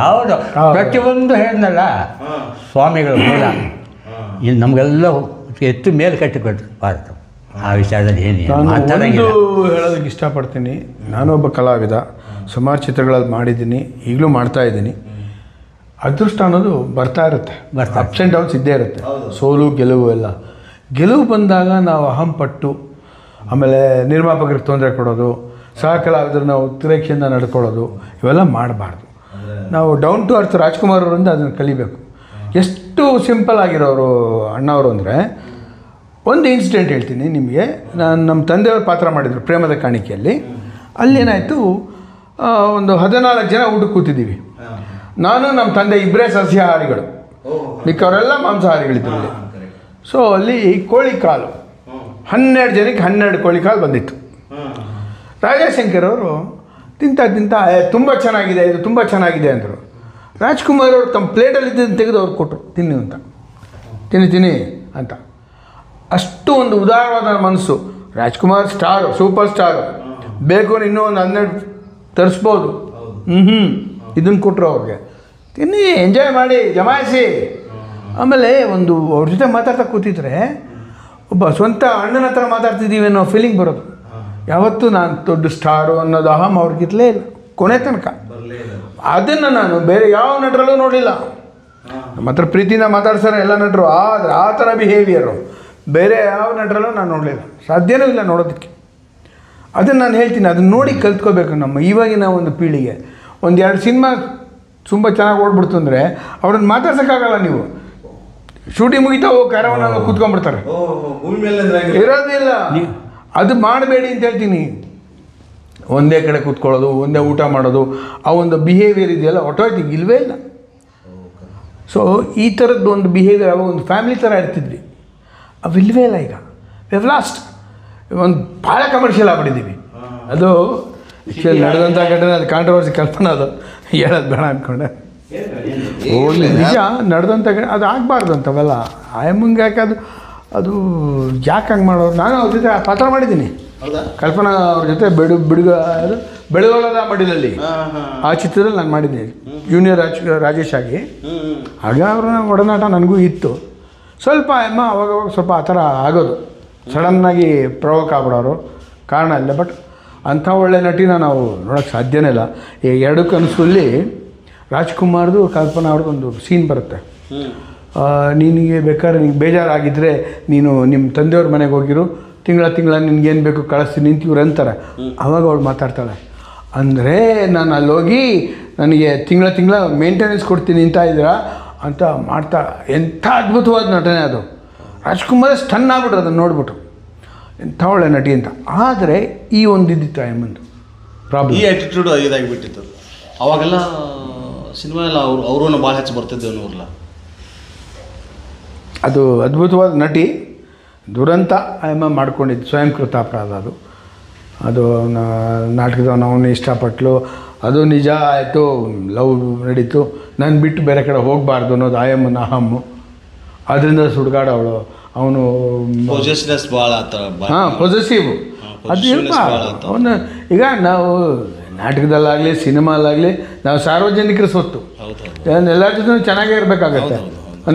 ಹೌದು, ಪ್ರತಿಯೊಂದು ಹೇಳಿದ್ನಲ್ಲ ಸ್ವಾಮಿಗಳು ಮೂಲ ಇಲ್ಲಿ ನಮಗೆಲ್ಲ ಎತ್ತು ಮೇಲೆ ಕಟ್ಟಿಕೊಟ್ರು ಭಾರತ. ಆ ವಿಚಾರದಲ್ಲಿ ನಾನು ಹೇಳೋದಕ್ಕೆ ಇಷ್ಟಪಡ್ತೀನಿ. ನಾನೊಬ್ಬ ಕಲಾವಿದ, ಸುಮಾರು ಚಿತ್ರಗಳಲ್ಲಿ ಮಾಡಿದ್ದೀನಿ, ಈಗಲೂ ಮಾಡ್ತಾಯಿದ್ದೀನಿ. ಅದೃಷ್ಟ ಅನ್ನೋದು ಬರ್ತಾ ಇರುತ್ತೆ, ಅಪ್ಸ್ ಆ್ಯಂಡ್ ಡೌನ್ಸ್ ಇದ್ದೇ ಇರುತ್ತೆ, ಸೋಲು ಗೆಲುವು ಎಲ್ಲ. ಗೆಲುವು ಬಂದಾಗ ನಾವು ಅಹಂಪಟ್ಟು ಆಮೇಲೆ ನಿರ್ಮಾಪಕರಿಗೆ ತೊಂದರೆ ಕೊಡೋದು, ಸಹ ಕಲಾವಿದರು ನಾವು ಉತ್ಪ್ರೇಕ್ಷೆಯಿಂದ ನಡ್ಕೊಳ್ಳೋದು ಇವೆಲ್ಲ ಮಾಡಬಾರ್ದು. ನಾವು ಡೌನ್ ಟು ಅರ್ತ್ ರಾಜ್ಕುಮಾರ್ ಅವರಿಂದ ಅದನ್ನು ಕಲಿಬೇಕು. ಎಷ್ಟು ಸಿಂಪಲ್ ಆಗಿರೋರು ಅಣ್ಣವರು ಅಂದರೆ, ಒಂದು ಇನ್ಸಿಡೆಂಟ್ ಹೇಳ್ತೀನಿ ನಿಮಗೆ. ನಾನು ನಮ್ಮ ತಂದೆಯವ್ರ ಪಾತ್ರ ಮಾಡಿದರು ಪ್ರೇಮದ ಕಾಣಿಕೆಯಲ್ಲಿ. ಅಲ್ಲೇನಾಯಿತು, ಒಂದು 14 ಜನ ಊಟಕ್ಕೆ ಕೂತಿದ್ದೀವಿ. ನಾನು ನಮ್ಮ ತಂದೆ ಇಬ್ಬರೇ ಸಸ್ಯಾಹಾರಿಗಳು, ಮಿಕ್ಕವರೆಲ್ಲ ಮಾಂಸಾಹಾರಿಗಳಿದ್ದರು. ಸೊ ಅಲ್ಲಿ ಕೋಳಿ ಕಾಲು 12 ಜನಕ್ಕೆ 12 ಕೋಳಿ ಕಾಲು ಬಂದಿತ್ತು. ರಾಜಶೇಖರ್ ಅವರು ತಿಂತ ತುಂಬ ಚೆನ್ನಾಗಿದೆ, ಇದು ತುಂಬ ಚೆನ್ನಾಗಿದೆ ಅಂದರು. ರಾಜ್ಕುಮಾರ್ ಅವರು ತಮ್ಮ ಪ್ಲೇಟಲ್ಲಿ ಇದ್ದನ್ನು ತೆಗೆದು ಅವ್ರು ಕೊಟ್ಟರು, ತಿನ್ನಿ ಅಂತ. ತಿನ್ನಿ ಅಂತ. ಅಷ್ಟು ಒಂದು ಉದಾರವಾದ ಮನಸ್ಸು. ರಾಜ್ಕುಮಾರ್ ಸ್ಟಾರು, ಸೂಪರ್ ಸ್ಟಾರು, ಬೇಕು ಇನ್ನೂ ಒಂದು 12 ತರಿಸ್ಬೋದು. ಇದನ್ನು ಕೊಟ್ಟರು ಅವ್ರಿಗೆ. ತಿನ್ನಿ, ಎಂಜಾಯ್ ಮಾಡಿ, ಜಮಾಯಿಸಿ. ಆಮೇಲೆ ಒಂದು ಅವ್ರ ಜೊತೆ ಮಾತಾಡ್ತಾ ಕೂತಿದ್ರೆ ಒಬ್ಬ ಸ್ವಂತ ಅಣ್ಣನ ಹತ್ರ ಮಾತಾಡ್ತಿದ್ದೀವಿ ಅನ್ನೋ ಫೀಲಿಂಗ್ ಬರೋದು. ಯಾವತ್ತೂ ನಾನು ದೊಡ್ಡ ಸ್ಟಾರು ಅನ್ನೋದು ಅಹಂ ಅವ್ರಿಗಿರ್ಲೇ ಇಲ್ಲ ಕೊನೆ ತನಕ. ಅದನ್ನು ನಾನು ಬೇರೆ ಯಾವ ನಟರಲ್ಲೂ ನೋಡಲಿಲ್ಲ. ನಮ್ಮ ಹತ್ರ ಪ್ರೀತಿಯಿಂದ ಮಾತಾಡ್ತಾರೆ ಎಲ್ಲ ನಟರು, ಆದರೆ ಆ ಥರ ಬಿಹೇವಿಯರು ಬೇರೆ ಯಾವ ನಟರಲ್ಲೂ ನಾನು ನೋಡಲಿಲ್ಲ, ಸಾಧ್ಯವೂ ಇಲ್ಲ ನೋಡೋದಕ್ಕೆ. ಅದನ್ನು ನಾನು ಹೇಳ್ತೀನಿ, ಅದನ್ನು ನೋಡಿ ಕಲ್ತ್ಕೋಬೇಕು. ನಮ್ಮ ಇವಾಗಿನ ಒಂದು ಪೀಳಿಗೆ 1-2 ಸಿನಿಮಾ ತುಂಬ ಚೆನ್ನಾಗಿ ಓಡ್ಬಿಡ್ತು ಅಂದರೆ ಅವ್ರನ್ನ ಮಾತಾಡ್ಸೋಕ್ಕಾಗಲ್ಲ. ನೀವು ಶೂಟಿಂಗ್ ಮುಗಿತಾ ಹೋಗಿ ಕ್ಯಾರವನಲ್ಲಿ ಕೂತ್ಕೊಂಡ್ಬಿಡ್ತಾರೆ, ಇರೋದಿಲ್ಲ. ಅದು ಮಾಡಬೇಡಿ ಅಂತ ಹೇಳ್ತೀನಿ. ಒಂದೇ ಕಡೆ ಕೂತ್ಕೊಳ್ಳೋದು, ಒಂದೇ ಊಟ ಮಾಡೋದು, ಆ ಒಂದು ಬಿಹೇವಿಯರ್ ಇದೆಯಲ್ಲ ಹೊಟ್ಟೋಯ್ತು, ಇಲ್ಲವೇ ಇಲ್ಲ. ಸೊ ಈ ಥರದ್ದು ಒಂದು ಬಿಹೇವಿಯರ್ ಅವಾಗ ಒಂದು ಫ್ಯಾಮಿಲಿ ಥರ ಇರ್ತಿದ್ವಿ, ಅವಿಲ್ವೇ ಇಲ್ಲ. ಈಗ ವಿ ಲಾಸ್ಟ್ ಒಂದು ಭಾಳ ಕಮರ್ಷಿಯಲ್ ಆಗ್ಬಿಟ್ಟಿದ್ದೀವಿ. ಅದು ಆ್ಯಕ್ಚುಲಿ ನಡೆದಂಥ ಘಟನೆ, ಅದು ಕಾಂಟ್ರವರ್ಸಿ ಕಲ್ಪನಾ, ಅದು ಹೇಳೋದು ಬೇಡ ಅಂದ್ಕೊಂಡೆ. ಓನ್ಲಿ ನಿಜ ನಡೆದಂಥ ಅದು ಆಗಬಾರ್ದು ಅಂತವೆಲ್ಲ. ಆಯಮ್ಮಂಗೆ ಯಾಕೆ ಅದು ಯಾಕೆ ಹಂಗೆ ಮಾಡೋರು? ನಾನು ಅವ್ರ ಜೊತೆ ಪಾತ್ರ ಮಾಡಿದ್ದೀನಿ, ಕಲ್ಪನಾ ಅವ್ರ ಜೊತೆ ಅದು ಬೆಳಗೊಳದ ಮಡಿಲಲ್ಲಿ ಆ ಚಿತ್ರದಲ್ಲಿ ನಾನು ಮಾಡಿದ್ದೀನಿ, ಜೂನಿಯರ್ ರಾಜೇಶ್ ಆಗಿ. ಆಗ ಅವ್ರ ಒಡನಾಟ ನನಗೂ ಇತ್ತು ಸ್ವಲ್ಪ. ಅಮ್ಮ ಅವಾಗವಾಗ ಸ್ವಲ್ಪ ಆ ಥರ ಆಗೋದು, ಸಡನ್ನಾಗಿ ಪ್ರವೋಕ್ ಆಗ್ಬಿಡೋರು, ಕಾರಣ ಇಲ್ಲ. ಬಟ್ ಅಂಥ ಒಳ್ಳೆ ನಟಿನ ನಾವು ನೋಡೋಕ್ಕೆ ಸಾಧ್ಯನೇ ಇಲ್ಲ. ಈ 2 ಕನಸಲ್ಲಿ ರಾಜ್ಕುಮಾರ್ದು ಕಲ್ಪನಾ ಅವ್ರದ್ದೊಂದು ಸೀನ್ ಬರುತ್ತೆ. ನಿನಗೆ ಬೇಕಾದ್ರೆ ನಿಂಗೆ ಬೇಜಾರಾಗಿದ್ದರೆ ನೀನು ನಿಮ್ಮ ತಂದೆಯವ್ರ ಮನೆಗೆ ಹೋಗಿರು, ತಿಂಗಳ ನಿನ್ಗೇನು ಬೇಕು ಕಳಿಸ್ತೀನಿ ನಿಂತಿವ್ರು ಅಂತಾರೆ. ಆವಾಗ ಅವಳು ಮಾತಾಡ್ತಾಳೆ, ಅಂದರೆ ನಾನು ಅಲ್ಲೋಗಿ ನನಗೆ ತಿಂಗಳ ಮೇಂಟೆನೆನ್ಸ್ ಕೊಡ್ತೀನಿ ಅಂತ ಇದ್ದೀರಾ ಅಂತ ಮಾಡ್ತಾ. ಎಂಥ ಅದ್ಭುತವಾದ ನಟನೆ ಅದು. ರಾಜ್ಕುಮಾರ್ ಸ್ಟನ್ ಆಗ್ಬಿಟ್ರು ಅದನ್ನು ನೋಡ್ಬಿಟ್ಟು, ಎಂಥ ಒಳ್ಳೆ ನಟಿ ಅಂತ. ಆದರೆ ಈ ಒಂದು ಇದ್ದಿತ್ತು ಅಮ್ಮಂದು ಪ್ರಾಬ್ಲಮ್, ಈ ಆ್ಯಟಿಟ್ಯೂಡ್ ಇದಾಗಿಬಿಟ್ಟಿತ್ತು. ಅವಾಗೆಲ್ಲ ಸಿನಿಮಾ ಎಲ್ಲ ಅವ್ರೂ ಭಾಳ ಹೆಚ್ಚು ಬರ್ತಿದ್ದೆ ಅನ್ನೋರಲ್ಲ. ಅದು ಅದ್ಭುತವಾದ ನಟಿ, ದುರಂತ ಅಮ್ಮ ಮಾಡ್ಕೊಂಡಿದ್ದು ಸ್ವಯಂಕೃತ ಅಪರಾಧ ಅದು. ಅದು ನಾಟಕದವನು ಅವನು ಇಷ್ಟಪಟ್ಟಲು, ಅದು ನಿಜ ಆಯಿತು, ಲವ್ ನಡೀತು. ನಾನು ಬಿಟ್ಟು ಬೇರೆ ಕಡೆ ಹೋಗಬಾರ್ದು ಅನ್ನೋದು ಆಯಮ್ಮನ ಅಹಮ್ಮು. ಅದರಿಂದ ಸುಡ್ಗಾಡವಳು ಅವನು. ಪೊಸೆಸಿವ್ನೆಸ್ ಭಾಳ ಹಾಂ, ಪೊಸೆಸಿವ್. ಅದು ಇರಬಾರ್ದು ಅವನು. ಈಗ ನಾವು ನಾಟಕದಲ್ಲಾಗಲಿ ಸಿನಿಮಾಲಾಗಲಿ ನಾವು ಸಾರ್ವಜನಿಕರ ಸ್ವತ್ತು. ಎಲ್ಲರ ಜೊತೆ ಚೆನ್ನಾಗೇ ಇರಬೇಕಾಗತ್ತೆ.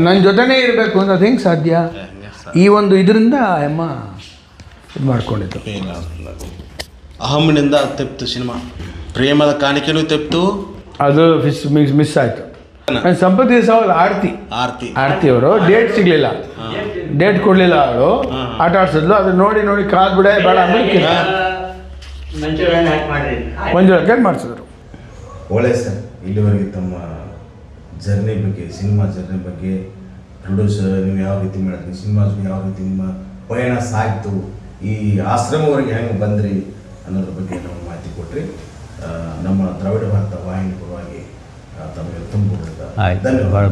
ನನ್ನ ಜೊತೆನೇ ಇರಬೇಕು ಅನ್ನೋದು ಹೆಂಗೆ ಸಾಧ್ಯ? ಈ ಒಂದು ಇದರಿಂದ ಅಮ್ಮ ಇದು ಮಾಡ್ಕೊಂಡಿದ್ದು. ಅಹಮ್ಮಿನಿಂದ ತೆಪ್ತು ಸಿನಿಮಾ, ಪ್ರೇಮದ ಕಾಣಿಕೆನೂ ತೆಪ್ತು, ಅದು ಮಿಸ್ ಆಯಿತು. ಸಂಪತ್ತಿ ಸವಾಲ್ ಆರ್ತಿ ಅವರು ಡೇಟ್ ಸಿಗಲಿಲ್ಲ, ಡೇಟ್ ಕೊಡಲಿಲ್ಲ. ಅವಳು ಆಟ ಆಡ್ಸಿದ್ಲು. ಅದು ನೋಡಿ ಕಾದು ಬಿಡ ಬೇಡ ಅಂದ್ರೆ ಮಂಜುಳಕ್ಕೆ ಮಾಡಿಸಿದ್ರು. ಒಳ್ಳೆ ಸರ್, ಇಲ್ಲಿವರೆಗೆ ತಮ್ಮ ಜರ್ನಿ ಬಗ್ಗೆ, ಸಿನಿಮಾ ಜರ್ನಿ ಬಗ್ಗೆ, ಪ್ರೊಡ್ಯೂಸರ್ ನೀವು ಯಾವ ರೀತಿ ಮಾಡಿದ್ರಿ, ಸಿನಿಮಾ ಯಾವ ರೀತಿ ನಿಮ್ಮ ಪಯಣ ಸಾಗಿತು, ಈ ಆಶ್ರಮವರೆಗೆ ಹೆಂಗೆ ಬಂದ್ರಿ ಅನ್ನೋದ್ರ ಬಗ್ಗೆ ನಾವು ಮಾಹಿತಿ ಕೊಟ್ರಿ. ನಮ್ಮ ದ್ರಾವಿಡ ಭಾರತ ವಾಹಿನಿ ಪರವಾಗಿ ತಮಗೆ ತುಂಬ ಧನ್ಯವಾದ.